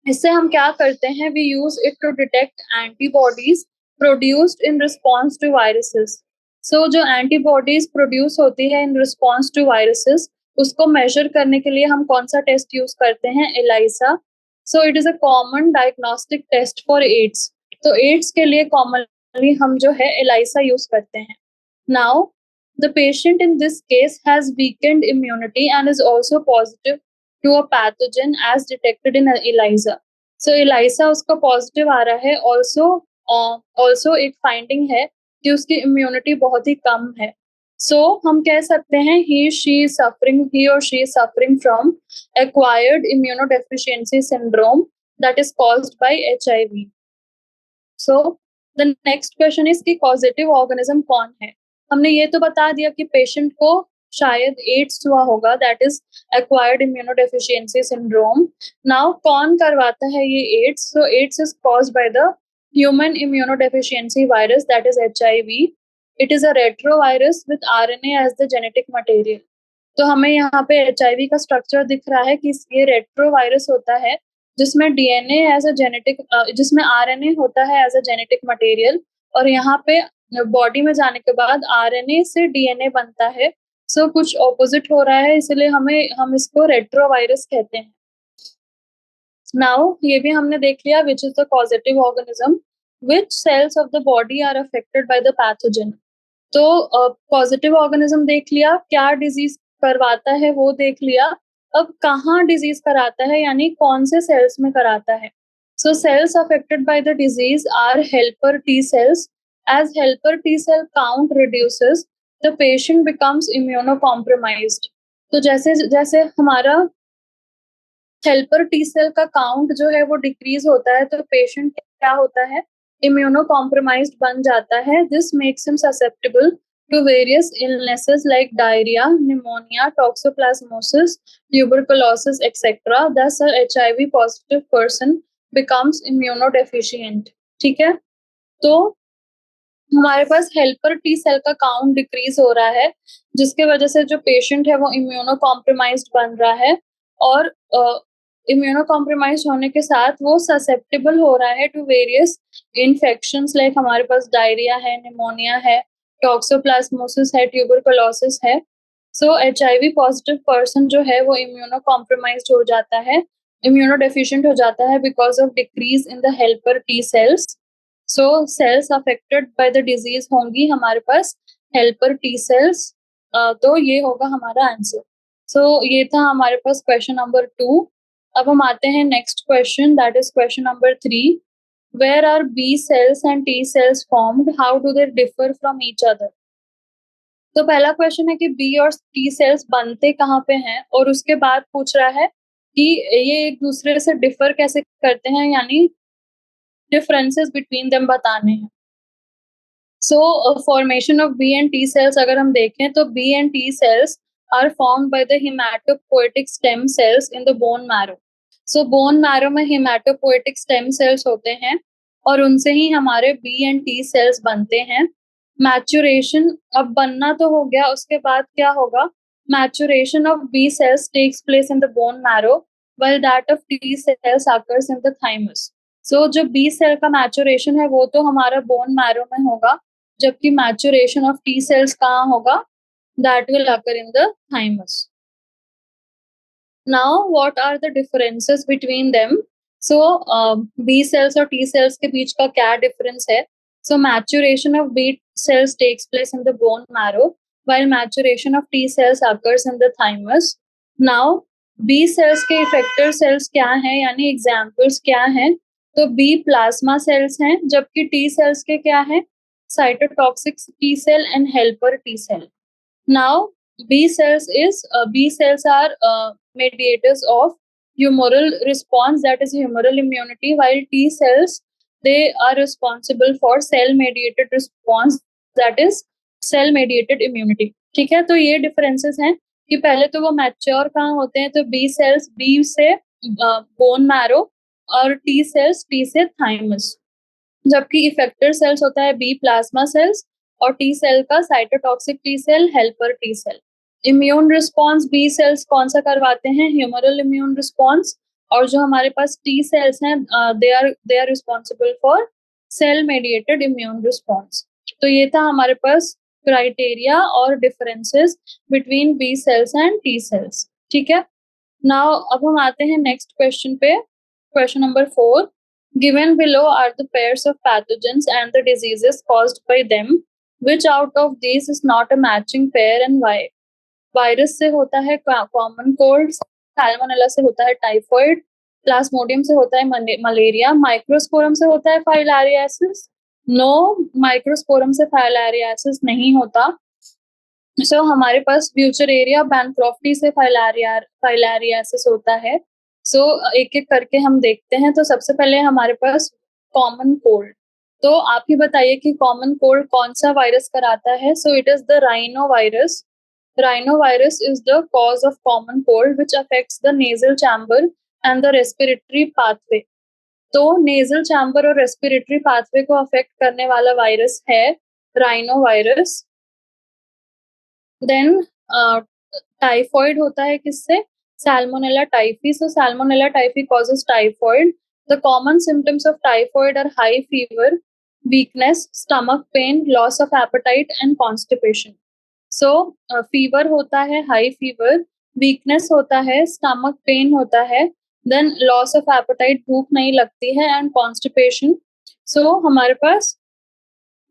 इससे हम क्या करते हैं, we use it to detect antibodies produced in response to viruses. So जो एंटीबॉडीज प्रोड्यूस होती है इन रिस्पॉन्स टू वायरसेस, उसको मेजर करने के लिए हम कौन सा टेस्ट यूज करते हैं, ELISA. So it is a common diagnostic test for AIDS. तो एड्स के लिए कॉमनली हम जो है एलाइसा यूज करते हैं। Now the patient in this case has weakened immunity and is also positive to a pathogen as detected in ELISA. So ELISA उसका पॉजिटिव आ रहा है, also एक फाइंडिंग है कि उसकी इम्यूनिटी बहुत ही कम है। So हम कह सकते हैं he or she is suffering from acquired immunodeficiency syndrome that is caused by HIV. So the next question is कि causative organism कौन है। हमने ये तो बता दिया कि पेशेंट को शायद एड्स हुआ होगा, that is acquired immunodeficiency syndrome. Now कौन करवाता है ये AIDS, so AIDS is caused by the human immunodeficiency virus that is HIV। It is a retrovirus with RNA as the genetic material. तो हमें यहाँ पे HIV का स्ट्रक्चर दिख रहा है कि ये रेट्रोवायरस होता है जिसमें DNA एज अ जेनेटिक, जिसमें RNA होता है एज अ जेनेटिक मटेरियल, और यहाँ पे बॉडी में जाने के बाद RNA से DNA बनता है। सो कुछ ऑपोजिट हो रहा है, इसलिए हम इसको रेट्रोवायरस कहते हैं। नाउ ये भी हमने देख लिया which is the positive organism, which cells of the body are affected by the pathogen. तो पॉजिटिव ऑर्गेनिज्म देख लिया, क्या डिजीज करवाता है वो देख लिया, अब कहाँ डिजीज कराता है यानी कौन से सेल्स में कराता है। So cells affected by the disease are helper T cells. As helper T cell count reduces, the patient becomes immunocompromised. तो जैसे जैसे हमारा हेल्पर टी सेल का काउंट जो है वो डिक्रीज होता है, तो पेशेंट क्या होता है, इम्यूनो कॉम्प्रोमाइज्ड बन जाता है। This makes him susceptible to various illnesses like diarrhoea, pneumonia, toxoplasmosis, tuberculosis et cetera. Thus HIV positive person becomes immunodeficient. ठीक है, तो हमारे पास हेल्पर टी सेल का काउंट डिक्रीज हो रहा है, जिसके वजह से जो पेशेंट है वो इम्यूनो कॉम्प्रोमाइज्ड बन रहा है, और इम्यूनो कॉम्प्रोमाइज होने के साथ वो ससेप्टेबल हो रहा है टू वेरियस इन्फेक्शंस, लाइक हमारे पास डायरिया है, निमोनिया है, टॉक्सोप्लाज्मोसिस है, ट्यूबरकुलोसिस है। सो HIV पॉजिटिव पर्सन जो है वो इम्यूनो कॉम्प्रोमाइज्ड हो जाता है, इम्यूनो डेफिशिएंट हो जाता है because of decrease in the helper T cells. So cells affected by the disease होंगी हमारे पास हेल्पर टी सेल्स। तो ये होगा हमारा आंसर। सो ये था हमारे पास क्वेश्चन नंबर 2। अब हम आते हैं next question, that is question number 3। Where are B cells and T cells formed? How do they differ from each other? तो पहला क्वेश्चन है कि बी और टी सेल्स बनते कहाँ पे हैं, और उसके बाद पूछ रहा है कि ये एक दूसरे से डिफर कैसे करते हैं, यानी डिफरेंसेस बिटवीन देम बताने हैं। So formation of B and T cells अगर हम देखें तो B and T cells are formed by the haematopoietic stem cells in the bone marrow. So bone marrow में हेमाटोपोएटिक स्टेम सेल्स होते हैं और उनसे ही हमारे बी एंड टी सेल्स बनते हैं। मैच्योरेशन, अब बनना तो हो गया, उसके बाद क्या होगा? Maturation of B cells takes place in the bone marrow while that of T cells occurs in the thymus. So जो बी सेल का मैच्योरेशन है वो तो हमारा बोन मैरो में होगा, जबकि मैच्योरेशन ऑफ टी सेल्स कहाँ होगा? That will occur in the thymus. Now what are the differences between them? So B cells और T cells के बीच का क्या difference है? So maturation of B cells takes place in the bone marrow while maturation of T cells occurs in the thymus. Now B cells के effector cells क्या हैं, यानी examples क्या हैं? तो B plasma cells हैं, जबकि T cells के क्या हैं? Cytotoxic T cell and helper T cell. Now B cells are mediators of humoral response, that is humoral immunity, while T cells, they are responsible for cell mediated response, that is cell mediated immunity. ठीक है, तो ये differences हैं कि पहले तो वो मैच्योर कहाँ होते हैं, तो बी सेल्स बी से बोन मैरो और टी सेल्स टी से थाइमस, जबकि इफेक्टर सेल्स होता है बी प्लाज्मा सेल्स और टी सेल का cytotoxic T cell, helper T cell. Immune response B cells कौन सा करवाते हैं? Humoral immune response. और जो हमारे पास टी सेल्स हैं they are responsible for cell mediated immune response. तो ये था हमारे पास क्राइटेरिया और differences between B sales and T cells. ठीक है, नाउ अब हम आते हैं नेक्स्ट क्वेश्चन पे, question number 4। Given below are the pairs of pathogens and the diseases caused by them. Which out of these is not a matching pair and why? Virus से होता है कॉमन कोल्ड, सैल्मोनेला से होता है टाइफॉइड, प्लाज्मोडियम से होता है मलेरिया, माइक्रोस्पोरम से होता है फाइलारियासिस। नो, माइक्रोस्पोरम से फाइलारियासिस नहीं होता। सो हमारे पास ब्यूचरेरिया बैनक्रॉफ्टी से फाइलारियासिस होता है। सो एक एक करके हम देखते हैं। तो सबसे पहले हमारे पास कॉमन कोल्ड। तो आप ही बताइए कि कॉमन कोल्ड कौन सा वायरस कराता है? सो it is the rhino virus. Rhinovirus is the cause of common cold which affects the nasal chamber and the respiratory pathway. तो nasal chamber और respiratory pathway को affect करने वाला वायरस है rhinovirus. Then टाइफॉइड होता है किससे? Salmonella typhi. So Salmonella typhi causes typhoid. The common symptoms of typhoid are high fever, weakness, stomach pain, loss of appetite and constipation. So fever होता है, हाई फीवर, वीकनेस होता है, स्टमक पेन होता है, देन लॉस ऑफ एपेटाइट, भूख नहीं लगती है, एंड कॉन्स्टिपेशन। सो हमारे पास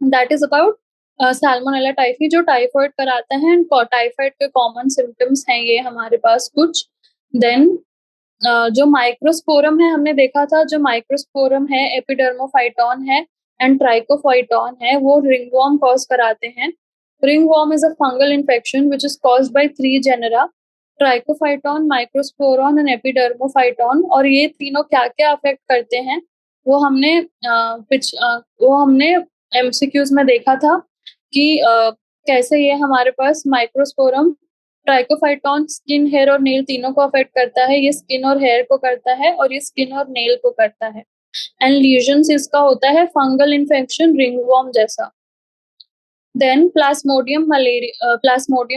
that is about Salmonella typhi जो टाइफॉइड कराता है, एंड टाइफॉइड के कॉमन सिम्टम्स हैं ये हमारे पास कुछ। देन जो माइक्रोस्पोरम है हमने देखा था, जो माइक्रोस्पोरम है एपिडर्मोफाइटॉन है एंड ट्राइकोफाइटॉन है, वो रिंगवॉर्म कॉज कराते हैं। Ringworm is a fungal infection which is caused by 3 genera, Trichophyton, Microsporon and Epidermophyton। और ये तीनों क्या क्या अफेक्ट करते हैं वो हमने MCQs में देखा था कि कैसे ये हमारे पास माइक्रोस्पोरम, ट्राइकोफाइटॉन स्किन, हेयर और नेल तीनों को अफेक्ट करता है। ये स्किन और हेयर को करता है और ये स्किन और नेल को करता है। एंड लीजन्स इसका होता है फंगल इन्फेक्शन रिंगवॉर्म जैसा। देन प्लाज्मोडियम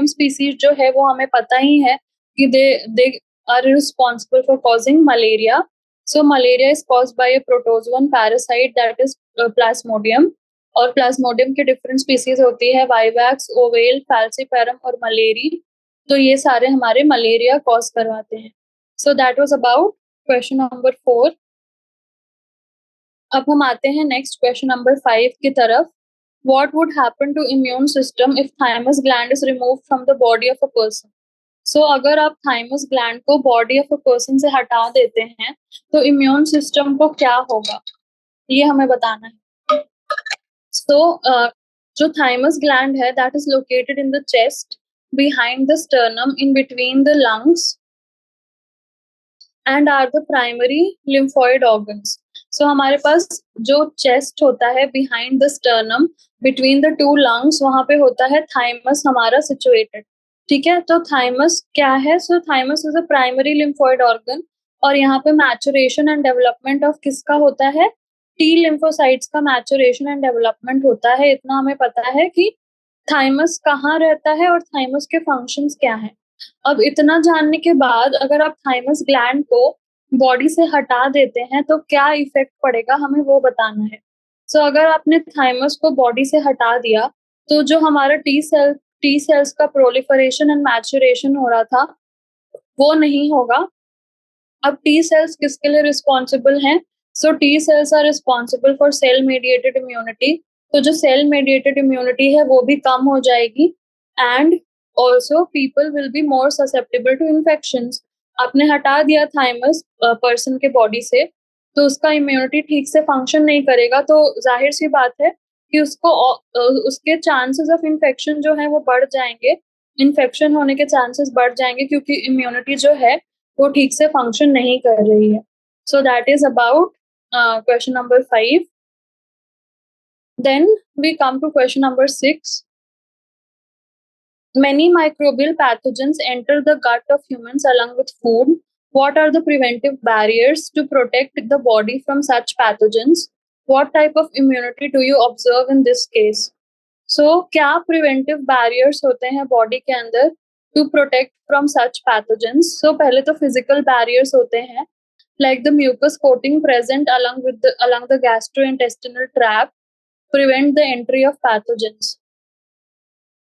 स्पीसीज जो है वो हमें पता ही है कि they are responsible for causing malaria. So malaria is caused by a protozoan parasite that is plasmodium. और प्लाज्मोडियम की डिफरेंट स्पीसीज होती है, वाइवैक्स, ओवेल, फैल्सीपैरम और मलेरी। तो ये सारे हमारे मलेरिया कॉज करवाते हैं। So that was about question number 4। अब हम आते हैं नेक्स्ट क्वेश्चन नंबर 5 की तरफ। What would happen to immune system if thymus gland is removed from the body of a person? So अगर आप thymus gland को body of a person से हटा देते हैं तो immune system को क्या होगा? ये हमें बताना है। सो जो थाइमस ग्लैंड है that is located in the chest behind the sternum in between the lungs and are the primary lymphoid organs. So हमारे पास जो चेस्ट होता है behind the sternum between the two lungs, वहां पे होता है थाइमस हमारा सिचुएटेड। ठीक है, तो थाइमस क्या है? So thymus is a primary lymphoid organ, और यहाँ पे मैचुरेशन एंड डेवलपमेंट ऑफ किसका होता है? टी लिम्फोसाइट्स का मैचुरेशन एंड डेवलपमेंट होता है। इतना हमें पता है कि थाइमस कहाँ रहता है और थाइमस के फंक्शंस क्या हैं। अब इतना जानने के बाद अगर आप थाइमस ग्लैंड को बॉडी से हटा देते हैं तो क्या इफेक्ट पड़ेगा, हमें वो बताना है। सो अगर आपने थाइमस को बॉडी से हटा दिया तो जो हमारा टी सेल्स का प्रोलिफरेशन एंड मैचुरेशन हो रहा था वो नहीं होगा। अब टी सेल्स किसके लिए रिस्पॉन्सिबल हैं? So T cells are responsible for cell mediated immunity. तो जो सेल मेडिएटेड इम्यूनिटी है वो भी कम हो जाएगी, and also people will be more susceptible to infections. आपने हटा दिया थाइमस पर्सन के बॉडी से तो उसका इम्यूनिटी ठीक से फंक्शन नहीं करेगा, तो जाहिर सी बात है कि उसके चांसेस ऑफ इन्फेक्शन जो है वो बढ़ जाएंगे। इन्फेक्शन होने के चांसेस बढ़ जाएंगे क्योंकि इम्यूनिटी जो है वो ठीक से फंक्शन नहीं कर रही है। So that is about question number 5। Then we come to question number 6। Many microbial pathogens enter the gut of humans along with food. What are the preventive barriers to protect the body from such pathogens? What type of immunity do you observe in this case? So, क्या preventive barriers होते हैं body के अंदर to protect from such pathogens? So, पहले तो physical barriers होते हैं, like the mucus coating present along the gastrointestinal tract prevent the entry of pathogens.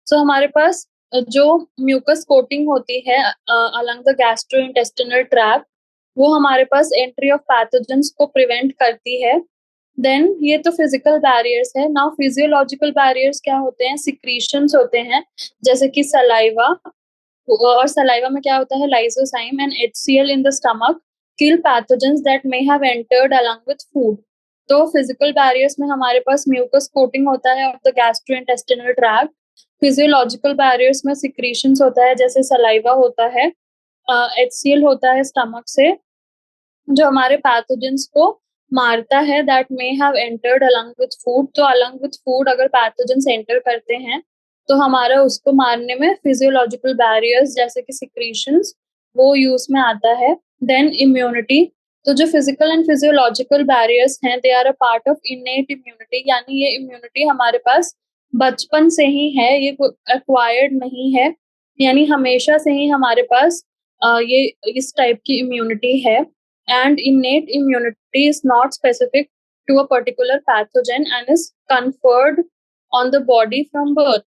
So, हमारे पास जो म्यूकस कोटिंग होती है अलॉन्ग द गैस्ट्रोइंटेस्टिनल ट्रैक्ट, वो हमारे पास एंट्री ऑफ पैथोजेंस को प्रिवेंट करती है। देन ये तो फिजिकल बैरियर्स है। नाउ फिजियोलॉजिकल बैरियर्स क्या होते हैं? सिक्रीशंस होते हैं, जैसे कि सलाइवा, और सलाइवा में क्या होता है? Lysozyme and HCl in the stomach kill pathogens that may have entered along with food. तो फिजिकल बैरियर्स में हमारे पास म्यूकस कोटिंग होता है of the gastrointestinal tract. Physiological barriers में सिक्रीशंस होता है, जैसे सलाइवा होता है, HCl होता है स्टमक से, जो हमारे पैथोजेंस को मारता है, that may have entered along with food. तो अलॉन्ग विद फूड अगर पैथोजेंस एंटर करते हैं तो हमारा उसको मारने में फिजियोलॉजिकल बैरियर्स जैसे कि सिक्रीशंस वो यूज में आता है। देन इम्यूनिटी, तो जो फिजिकल एंड फिजियोलॉजिकल बैरियर्स हैं they are a part of innate immunity, यानी ये इम्यूनिटी हमारे पास बचपन से ही है, ये एक्वायर्ड नहीं है, यानी हमेशा से ही हमारे पास ये इस टाइप की इम्यूनिटी है। And innate immunity is not specific to a particular pathogen and is conferred on the body from birth.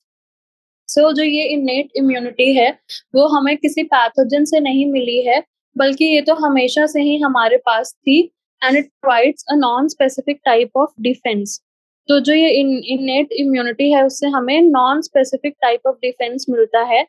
So जो ये innate immunity है वो हमें किसी पैथोजन से नहीं मिली है, बल्कि ये तो हमेशा से ही हमारे पास थी, and it provides a non-specific type of defense. तो जो ये innate immunity है उससे हमें non-specific type of defense मिलता है,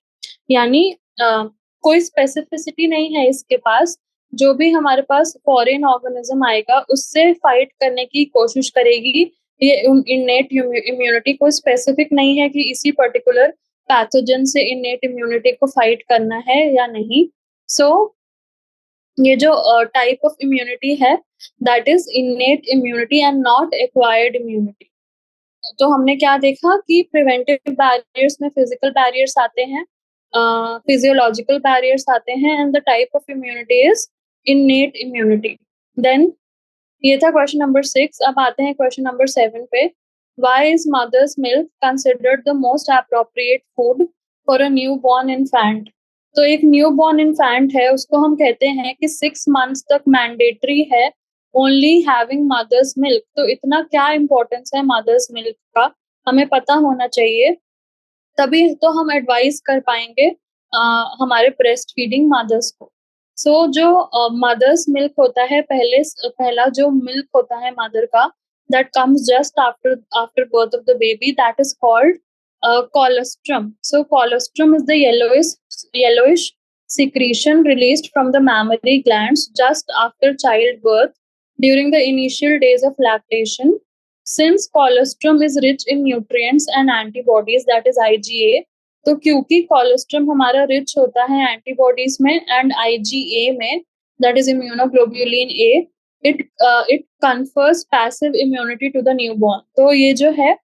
यानी कोई स्पेसिफिसिटी नहीं है इसके पास। जो भी हमारे पास फॉरेन ऑर्गेनिज्म आएगा उससे फाइट करने की कोशिश करेगी। ये इनेट इम्यूनिटी कोई स्पेसिफिक नहीं है कि इसी पर्टिकुलर पैथोजन से इनेट इम्यूनिटी को फाइट करना है या नहीं। सो ये जो टाइप ऑफ इम्यूनिटी है that is innate immunity and not acquired immunity. तो हमने क्या देखा कि प्रिवेंटिव बैरियर्स में फिजिकल बैरियर्स आते हैं, फिजियोलॉजिकल बैरियर्स आते हैं, and the type of immunity is innate immunity. Then ये था क्वेश्चन नंबर 6। अब आते हैं क्वेश्चन नंबर 7 पे। Why is mother's milk considered the most appropriate food for a newborn infant? तो एक न्यू बॉर्न इन्फेंट है उसको हम कहते हैं कि 6 मंथ्स तक मैंडेटरी है ओनली हैविंग मदर्स मिल्क। तो इतना क्या इम्पोर्टेंस है मदर्स मिल्क का, हमें पता होना चाहिए, तभी तो हम एडवाइस कर पाएंगे हमारे ब्रेस्ट फीडिंग मदर्स को। सो जो मदर्स मिल्क होता है, पहला जो मिल्क होता है मदर का that comes just after after birth of the baby, that is called colostrum. So colostrum is the yellowish secretion released from the mammary glands just after childbirth during the initial days of lactation. Since colostrum is rich in nutrients and antibodies, that is IgA, तो क्योंकि कोलेस्ट्रम हमारा रिच होता है एंटीबॉडीज में एंड IgA में, that is immunoglobulin A, it confers passive immunity to the newborn. तो ये जो है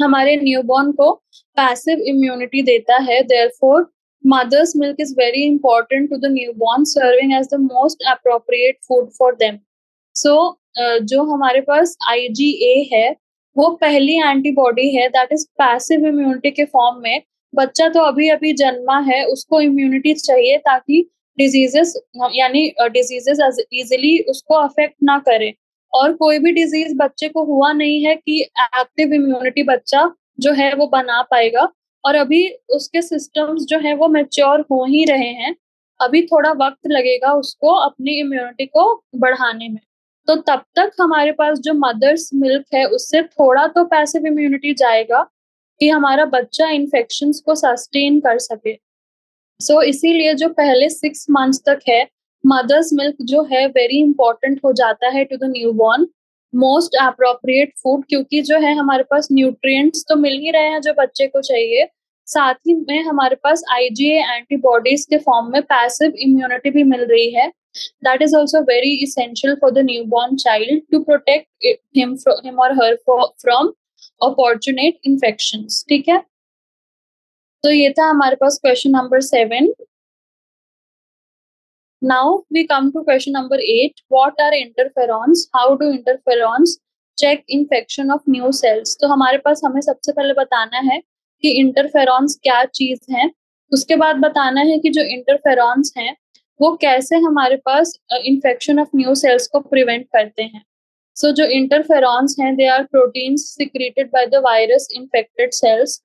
हमारे न्यूबॉर्न को पैसिव इम्यूनिटी देता है। Therefore mother's milk is very important to the newborn, serving as the most appropriate food for them. So जो हमारे पास IgA है वो पहली एंटीबॉडी है दैट इज पैसिव इम्यूनिटी के फॉर्म में। बच्चा तो अभी अभी जन्मा है, उसको इम्यूनिटी चाहिए ताकि डिजीजेस यानी डिजीजेस इजिली उसको अफेक्ट ना करे। और कोई भी डिजीज बच्चे को हुआ नहीं है कि एक्टिव इम्यूनिटी बच्चा जो है वो बना पाएगा, और अभी उसके सिस्टम्स जो है वो मैच्योर हो ही रहे हैं। अभी थोड़ा वक्त लगेगा उसको अपनी इम्यूनिटी को बढ़ाने में। तो तब तक हमारे पास जो मदर्स मिल्क है उससे थोड़ा तो पैसिव इम्यूनिटी जाएगा कि हमारा बच्चा इन्फेक्शंस को सस्टेन कर सके। सो इसीलिए जो पहले 6 मंथ्स तक है मदर्स मिल्क जो है वेरी इंपॉर्टेंट हो जाता है to the newborn, most appropriate food, क्योंकि जो है हमारे पास न्यूट्रिएंट्स तो मिल ही रहे हैं जो बच्चे को चाहिए, साथ ही में हमारे पास IgA एंटीबॉडीज के फॉर्म में पैसिव इम्यूनिटी भी मिल रही है। That is also very essential for the newborn child to protect him और हर फ्रॉम अपॉर्चुनेट इन्फेक्शंस। ठीक है, तो ये था हमारे पास question number 7। Now we come to question number 8. What are interferons? How do interferons check infection of new cells? तो हमारे पास हमें सबसे पहले बताना है कि इंटरफेरॉन्स क्या चीज है, उसके बाद बताना है कि जो इंटरफेरॉन्स हैं वो कैसे हमारे पास इन्फेक्शन ऑफ न्यू सेल्स को प्रिवेंट करते हैं। सो जो इंटरफेरॉन्स हैं they are proteins secreted by the virus infected cells.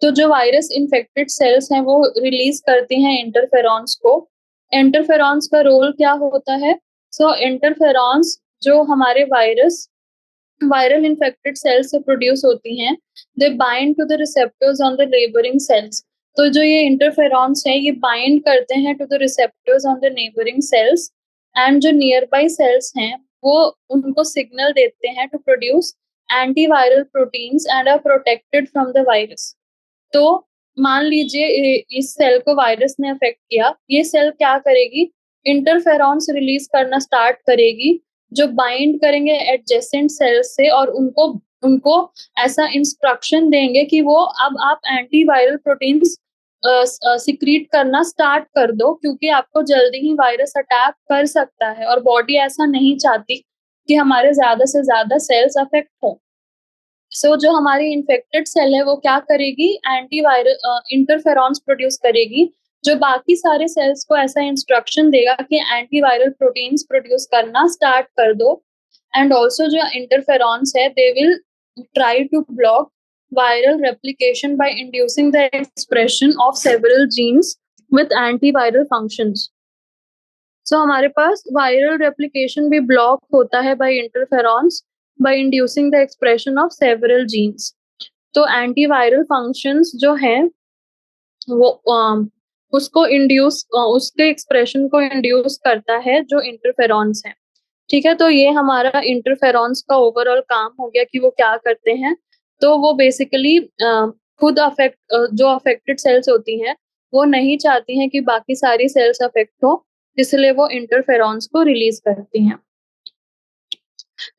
तो जो वायरस इन्फेक्टेड सेल्स हैं वो रिलीज करती हैं इंटरफेरॉन्स को। इंटरफेरॉन्स का रोल क्या होता है? सो इंटरफेरॉन्स जो हमारे वायरल इन्फेक्टेड सेल्स से प्रोड्यूस होती हैं, they bind to the receptors on the neighbouring cells. तो जो ये इंटरफेरॉन्स है ये बाइंड करते हैं to the receptors on the neighbouring cells, and जो नियर बाई सेल्स हैं वो उनको सिग्नल देते हैं to produce antiviral proteins and are protected from the virus. तो मान लीजिए इस सेल को वायरस ने अफेक्ट किया, ये सेल क्या करेगी? इंटरफेरॉन्स रिलीज करना स्टार्ट करेगी जो बाइंड करेंगे एडजेसेंट सेल्स से, और उनको उनको ऐसा इंस्ट्रक्शन देंगे कि वो अब आप एंटीवायरल प्रोटीन्स सिक्रीट करना स्टार्ट कर दो, क्योंकि आपको जल्दी ही वायरस अटैक कर सकता है और बॉडी ऐसा नहीं चाहती कि हमारे ज्यादा से ज्यादा सेल्स अफेक्ट हो। सो जो हमारी इन्फेक्टेड सेल है वो क्या करेगी? एंटीवायरल इंटरफेरॉन्स प्रोड्यूस करेगी जो बाकी सारे सेल्स को ऐसा इंस्ट्रक्शन देगा कि एंटीवायरल प्रोटीन्स प्रोड्यूस करना स्टार्ट कर दो। एंड ऑल्सो जो इंटरफेरॉन्स है they will try to block viral replication by inducing the expression of several genes with antiviral functions. So हमारे पास viral replication भी block होता है by interferons by inducing the expression of several genes. तो antiviral functions जो हैं वो उसको इंड्यूस उसके एक्सप्रेशन को इंड्यूस करता है जो इंटरफेरॉन्स है। ठीक है, तो ये हमारा इंटरफेरॉन्स का ओवरऑल काम हो गया कि वो क्या करते हैं। तो वो बेसिकली खुद जो अफेक्टेड सेल्स होती हैं वो नहीं चाहती हैं कि बाकी सारी सेल्स अफेक्ट हो, इसलिए वो इंटरफेरॉन्स को रिलीज करती हैं।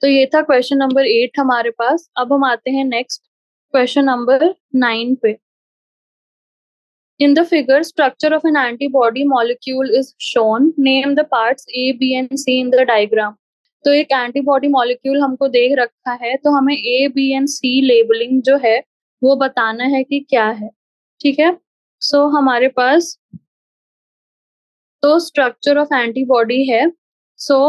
तो ये था क्वेश्चन नंबर 8 हमारे पास। अब हम आते हैं नेक्स्ट क्वेश्चन नंबर 9 पे। In the figure, structure of an antibody molecule is shown. Name the parts A, B and C in the diagram. तो एक एंटीबॉडी मॉलिक्यूल हमको देख रखा है, तो हमें A, B and C labelling जो है वो बताना है कि क्या है। ठीक है, सो हमारे पास तो स्ट्रक्चर ऑफ एंटीबॉडी है। सो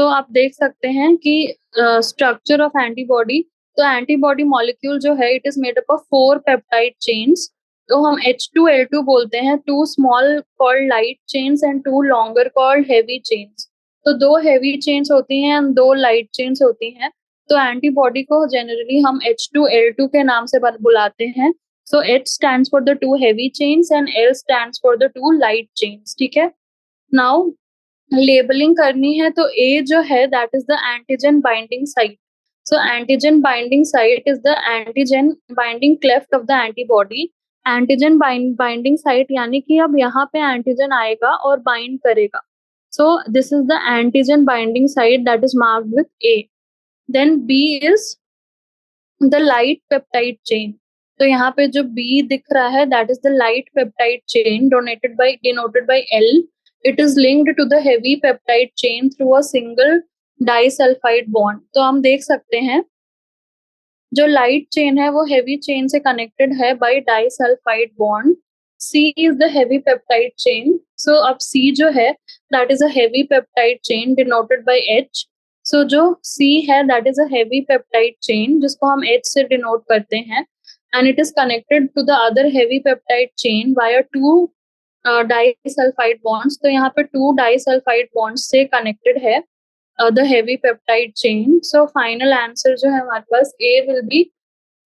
आप देख सकते हैं कि स्ट्रक्चर ऑफ एंटीबॉडी, तो एंटीबॉडी मॉलिक्यूल जो है it is made up of 4 peptide chains. तो हम H2L2 बोलते हैं, 2 small called light chains and 2 longer called heavy chains. तो 2 हेवी चेन्स होती हैं एंड 2 लाइट चेन्स होती हैं। तो एंटीबॉडी को जनरली हम H2L2 के नाम से बुलाते हैं। सो H stands for the 2 heavy chains and L stands for the 2 light chains। ठीक है, नाउ लेबलिंग करनी है तो ए जो है that is the antigen binding site. So antigen binding site is the antigen binding cleft of the antibody. Antigen binding site यानी कि अब यहाँ पे एंटीजन आएगा और बाइंड करेगा. So this is the antigen binding site that is marked with A. Then B is the light peptide chain. तो यहाँ पे जो बी दिख रहा है that is the light peptide chain denoted by L. It is linked to the heavy peptide chain through a single disulphide bond. तो हम देख सकते हैं जो लाइट चेन है वो हेवी चेन से कनेक्टेड है by disulphide bond. C is the heavy peptide chain. So अब सी जो है that is a heavy peptide chain denoted by H. So जो सी है that is a heavy peptide chain जिसको हम एच से डिनोट करते हैं. And it is connected to the other heavy peptide chain via two disulphide bonds. तो यहाँ पे टू डाइसल्फाइड बॉन्ड्स से कनेक्टेड है the heavy peptide chain. So final answer जो है हमारे पास A will be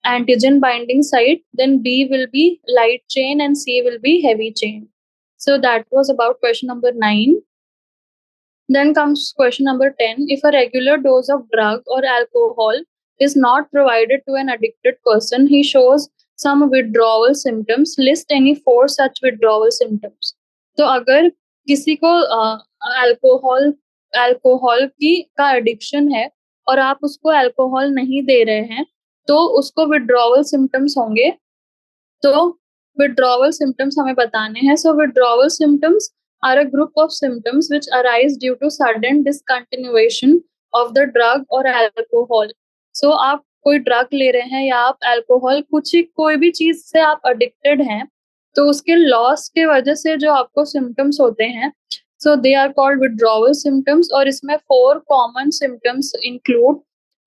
antigen binding site, then B will be light chain and C will be heavy chain. So that was about question number 9. Then comes question number 10. If a regular dose of drug or alcohol is not provided to an addicted person, he shows some withdrawal symptoms. List any 4 such withdrawal symptoms. तो अगर किसी को अल्कोहल अल्कोहल की का एडिक्शन है और आप उसको अल्कोहल नहीं दे रहे हैं तो उसको विड्रॉवल सिम्टम्स होंगे. तो विड्रॉवल सिम्टम्स हमें बताने हैं. So withdrawal symptoms are a group of symptoms which arise due to sudden discontinuation of the drug or alcohol. So आप कोई ड्रग ले रहे हैं या आप अल्कोहल कोई भी चीज से आप अडिक्टेड हैं तो उसके लॉस के वजह से जो आपको सिम्टम्स होते हैं so they are called withdrawal symptoms. और इसमें 4 common symptoms include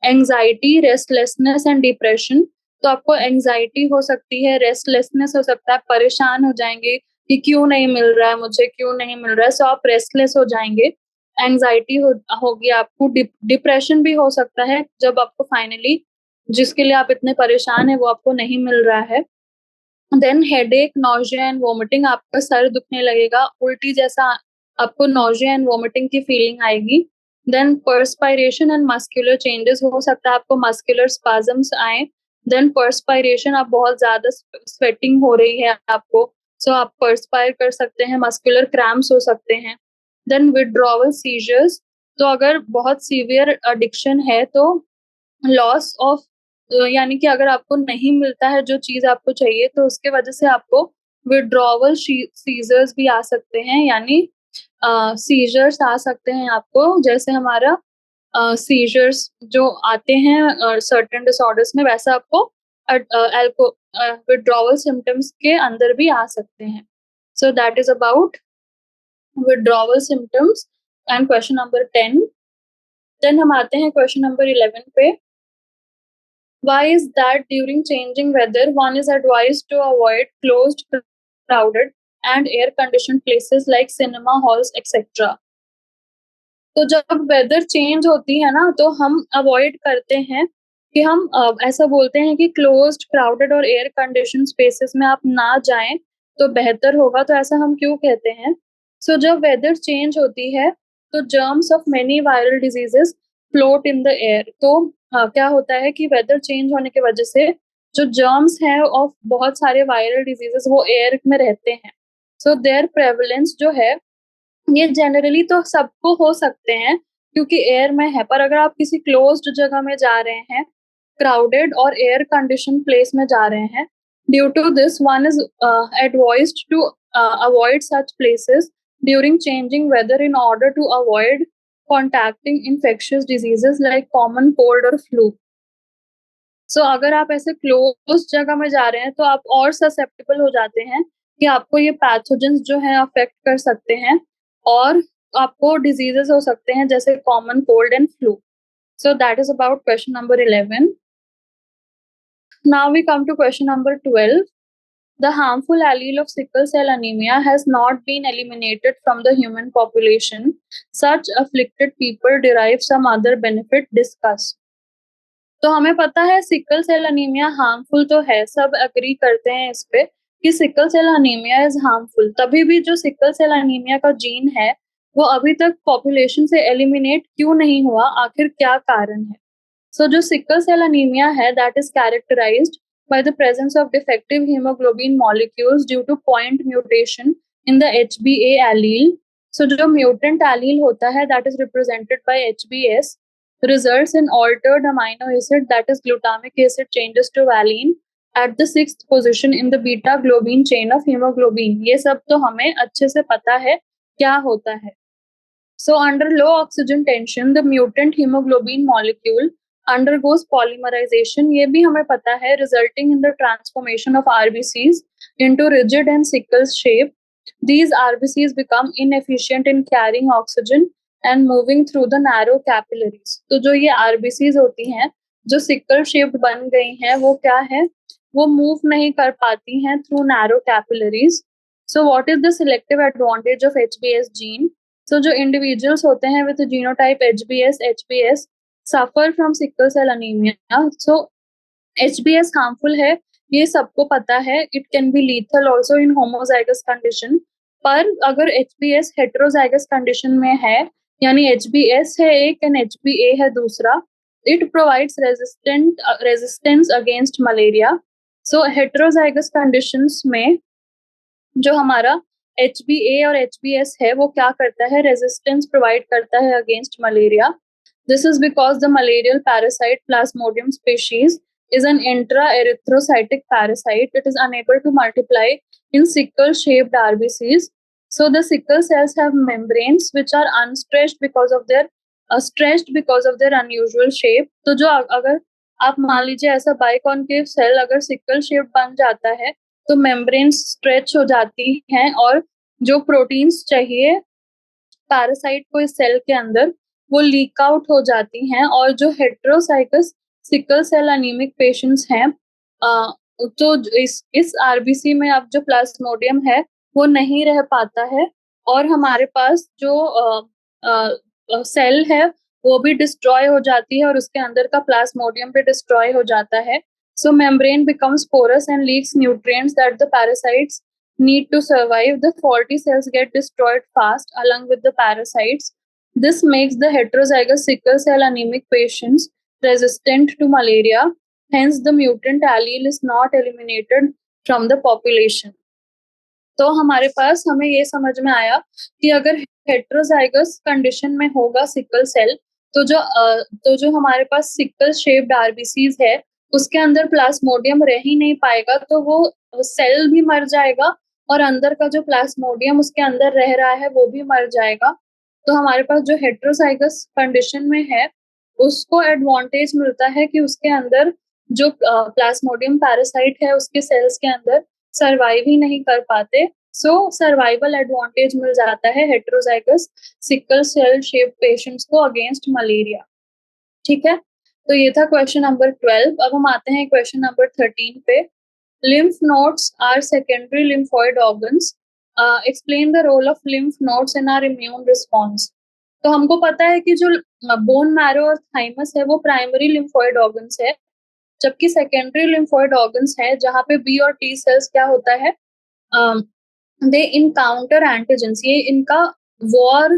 anxiety, restlessness and depression. तो आपको एंजाइटी हो सकती है, रेस्टलेसनेस हो सकता है, परेशान हो जाएंगे कि क्यों नहीं मिल रहा है मुझे, क्यों नहीं मिल रहा है. सो आप रेस्टलेस हो जाएंगे, एंजाइटी होगी आपको. डिप्रेशन भी हो सकता है जब आपको फाइनली जिसके लिए आप इतने परेशान है वो आपको नहीं मिल रहा है. Then headache, nausea and vomiting. आपका सर दुखने लगेगा, उल्टी जैसा आपको नॉजिया एंड वोमिटिंग की फीलिंग आएगी. Then perspiration and muscular changes. हो सकता है आपको मस्कुलर स्पाजम्स आए. देन पर्सपायरेशन, आप बहुत ज्यादा स्वेटिंग हो रही है आपको, सो आप पर्सपायर कर सकते हैं. मस्कुलर क्रैम्प्स हो सकते हैं. Then withdrawal seizures. तो अगर बहुत सीवियर एडिक्शन है तो लॉस ऑफ यानी कि अगर आपको नहीं मिलता है जो चीज आपको चाहिए तो उसके वजह से आपको विड्रॉवल सीजर्स भी आ सकते हैं. यानी सीजर्स आ सकते हैं आपको, जैसे हमारा सीजर्स जो आते हैं सर्टेन डिसऑर्डर्स में, वैसा आपको विड्रॉवल सिम्टम्स के अंदर भी आ सकते हैं. So that is about withdrawal symptoms and question number 10. Then हम आते हैं क्वेश्चन नंबर 11 पे. Why is that during changing weather one is advised to avoid closed, crowded and air conditioned places like cinema halls etc. तो जब वेदर चेंज होती है ना तो हम अवॉइड करते हैं कि हम ऐसा बोलते हैं कि क्लोज्ड, क्राउडेड और एयर कंडीशन स्पेसेस में आप ना जाएं तो बेहतर होगा. तो ऐसा हम क्यों कहते हैं? सो जब वेदर चेंज होती है तो germs of many viral diseases float in the air. तो क्या होता है कि वेदर चेंज होने की वजह से जो जर्म्स हैं ऑफ बहुत सारे वायरल डिजीजेस वो एयर में रहते हैं. सो देयर प्रेवलेंस जो है ये जनरली तो सबको हो सकते हैं क्योंकि एयर में है, पर अगर आप किसी क्लोज्ड जगह में जा रहे हैं, क्राउडेड और एयर कंडीशन प्लेस में जा रहे हैं, due to this one is advised to avoid such places during changing weather in order to avoid contacting infectious diseases like common cold और फ्लू. सो अगर आप ऐसे क्लोज जगह में जा रहे हैं तो आप और ससेप्टेबल हो जाते हैं कि आपको ये पैथोजेंस जो है अफेक्ट कर सकते हैं और आपको डिजीजेस हो सकते हैं जैसे common cold and flu. So that is about question number 11. Now we come to question number 12. The harmful allele of sickle cell anemia has not been eliminated from the human population. Such afflicted people derive some other benefit. Discuss. तो हमें पता है सिकल सेल अनीमिया हार्मफुल तो है, सब एग्री करते हैं इस पे कि sickle cell anaemia is harmful. तभी भी जो सिकल सेल अनीमिया का जीन है वो अभी तक पॉपुलेशन से एलिमिनेट क्यों नहीं हुआ, आखिर क्या कारण है? So जो सिकल सेल अनीमिया है, that is characterized by the presence of defective hemoglobin molecules due to point mutation in the HbA allele. So जो mutant allele होता है, that is represented by HbS, results in altered amino acid, that is glutamic acid, changes to valine at the 6th position in the beta globin chain of hemoglobin. ये सब तो हमें अच्छे से पता है क्या होता है. So under low oxygen tension, the mutant hemoglobin molecule undergoes polymerization. ये भी हमें पता है, resulting in the transformation of RBCs into rigid and sickle shape. These RBCs become inefficient in carrying oxygen and moving through the narrow capillaries. तो जो ये RBCs होती हैं, जो sickle shaped बन गई हैं, वो क्या है? वो move नहीं कर पाती हैं through narrow capillaries. So what is the selective advantage of HbS gene? So जो individuals होते हैं with genotype HbS suffer from sickle cell anemia. So HbS harmful है, ये सबको पता है. It can be lethal also in homozygous condition. पर अगर HbS heterozygous condition में है, यानी HbS है एक and HbA है दूसरा, it provides resistance against malaria. So heterozygous conditions में जो हमारा HbA और HbS है, वो क्या करता है? रेजिस्टेंस प्रोवाइड करता है against malaria. This is because the malarial parasite Plasmodium species is an intra-erythrocytic parasite. It is unable to multiply in sickle-shaped RBCs. So the sickle cells have membranes which are unstretched because of their stretched because of their unusual shape. तो जो अगर आप मान लीजिए ऐसा बाइकॉन्केव सेल अगर सिकल शेप बन जाता है, तो मेम्ब्रेन्स स्ट्रेच हो जाती हैं और जो प्रोटीन्स चाहिए पैरासाइट को इस सेल के अंदर, वो लीक आउट हो जाती हैं. और जो हेटेरोसाइगस सिकल सेल अनीमिक पेशेंट्स हैं, तो इस आरबीसी में अब जो प्लाज्मोडियम है वो नहीं रह पाता है और हमारे पास जो सेल है वो भी डिस्ट्रॉय हो जाती है और उसके अंदर का प्लाज्मोडियम भी डिस्ट्रॉय हो जाता है. So membrane becomes porous and leaks nutrients that the parasites need to survive. The faulty cells get destroyed fast along with the parasites. This makes the heterozygous sickle cell anemic patients resistant to malaria. Hence, the mutant allele is not eliminated from the population. तो हमारे पास हमें ये समझ में आया कि अगर हेटेरोजाइगस कंडीशन में होगा सिकल सेल, तो जो हमारे पास सिकल शेप्ड आरबीसीज है उसके अंदर प्लाज्मोडियम रह ही नहीं पाएगा, तो वो सेल भी मर जाएगा और अंदर का जो प्लाज्मोडियम उसके अंदर रह रहा है वो भी मर जाएगा. तो हमारे पास जो हेटेरोजाइगस कंडीशन में है उसको एडवांटेज मिलता है कि उसके अंदर जो प्लाज्मोडियम पैरासाइट है उसके सेल्स के अंदर सर्वाइव ही नहीं कर पाते. सो सर्वाइवल एडवांटेज मिल जाता है heterozygous sickle cell shape patients को अगेंस्ट मलेरिया. ठीक है, तो ये था क्वेश्चन नंबर 12. अब हम आते हैं क्वेश्चन नंबर 13 पे. Lymph nodes are secondary lymphoid organs. Explain the role of lymph nodes in our immune response. तो हमको पता है कि जो बोन मैरो और थाइमस है वो प्राइमरी लिम्फोइड ऑर्गन्स है, जबकि सेकेंडरी लिम्फोइड ऑर्गन्स है जहाँ पे बी और टी सेल्स क्या होता है, दे इनकाउंटर एंटीजेंस. ये इनका वॉर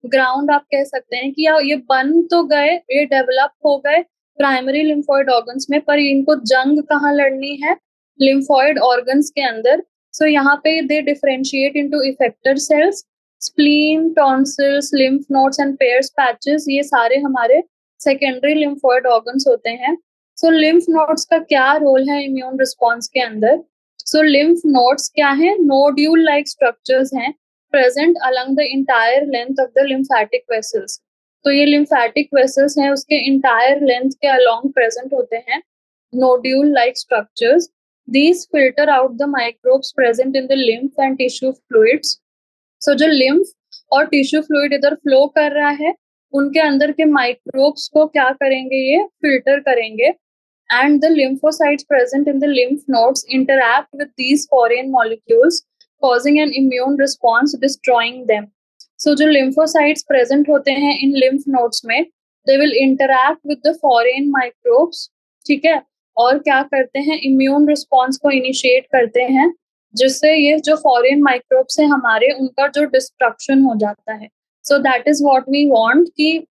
ग्राउंड आप कह सकते हैं कि ये बन तो गए, ये डेवलप हो गए प्राइमरी लिम्फोइड ऑर्गन्स में, पर इनको जंग कहाँ लड़नी है? लिम्फोइड ऑर्गन्स के अंदर. सो यहाँ पे they differentiate into effector cells, spleen, tonsils, lymph nodes and Peyer's patches. ये सारे हमारे सेकेंडरी लिम्फोइड ऑर्गन्स होते हैं. सो लिम्फ नोड्स का क्या रोल है इम्यून रिस्पॉन्स के अंदर? सो लिम्फ नोड्स क्या है? नोड्यूल लाइक स्ट्रक्चर्स हैं present along the entire length of the lymphatic vessels. तो ये लिम्फेटिक वेसल्स हैं उसके इंटायर लेंथ के अलोंग प्रेजेंट होते हैं nodule like structures. These filter out the microbes present in the lymph and tissue fluids. So जो lymph और tissue fluid इधर flow कर रहा है, उनके अंदर के microbes को क्या करेंगे? ये filter करेंगे. And the lymphocytes present in the lymph nodes interact with these foreign molecules, causing an immune response, destroying them. So जो lymphocytes present होते हैं in lymph nodes में, they will interact with the foreign microbes. ठीक है, और क्या करते हैं? इम्यून रिस्पॉन्स को इनिशिएट करते हैं, जिससे ये जो फॉरेन माइक्रोब्स है हमारे, उनका जो डिस्ट्रक्शन हो जाता है. So that is what we want कि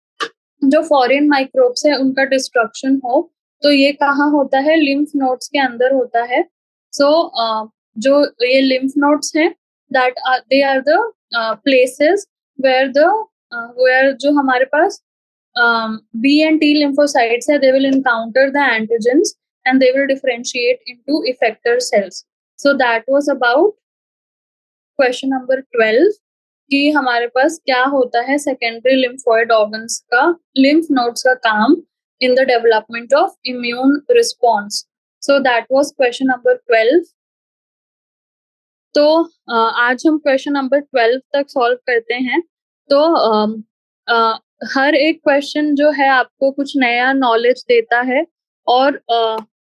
जो फॉरेन माइक्रोब्स है उनका डिस्ट्रक्शन हो। तो ये कहाँ होता है? लिम्फ नोड्स के अंदर होता है। सो जो ये लिम्फ नोड्स हैं that are they are the places where the where जो हमारे पास B and T lymphocytes है, they will encounter the antigens and they will differentiate into effector cells. So that was about question number 12 कि हमारे पास क्या होता है सेकेंडरी लिम्फोइड ऑर्गन्स का, लिम्फ नोड्स का काम in the development of immune response. So that was question number 12। तो आज हम क्वेश्चन नंबर 12 तक सॉल्व करते हैं। तो हर एक क्वेश्चन जो है आपको कुछ नया नॉलेज देता है और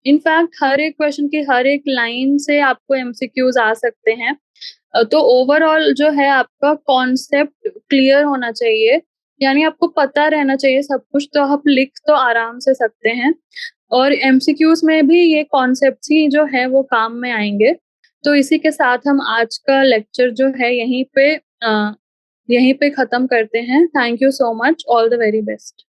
इनफैक्ट हर एक क्वेश्चन की हर एक लाइन से आपको एमसीक्यूज आ सकते हैं। तो ओवरऑल जो है आपका कॉन्सेप्ट क्लियर होना चाहिए, यानी आपको पता रहना चाहिए सब कुछ, तो आप लिख तो आराम से सकते हैं और एमसीक्यूज में भी ये कॉन्सेप्ट्स ही जो है वो काम में आएंगे। तो इसी के साथ हम आज का लेक्चर जो है यहीं पे खत्म करते हैं। Thank you so much, all the very best.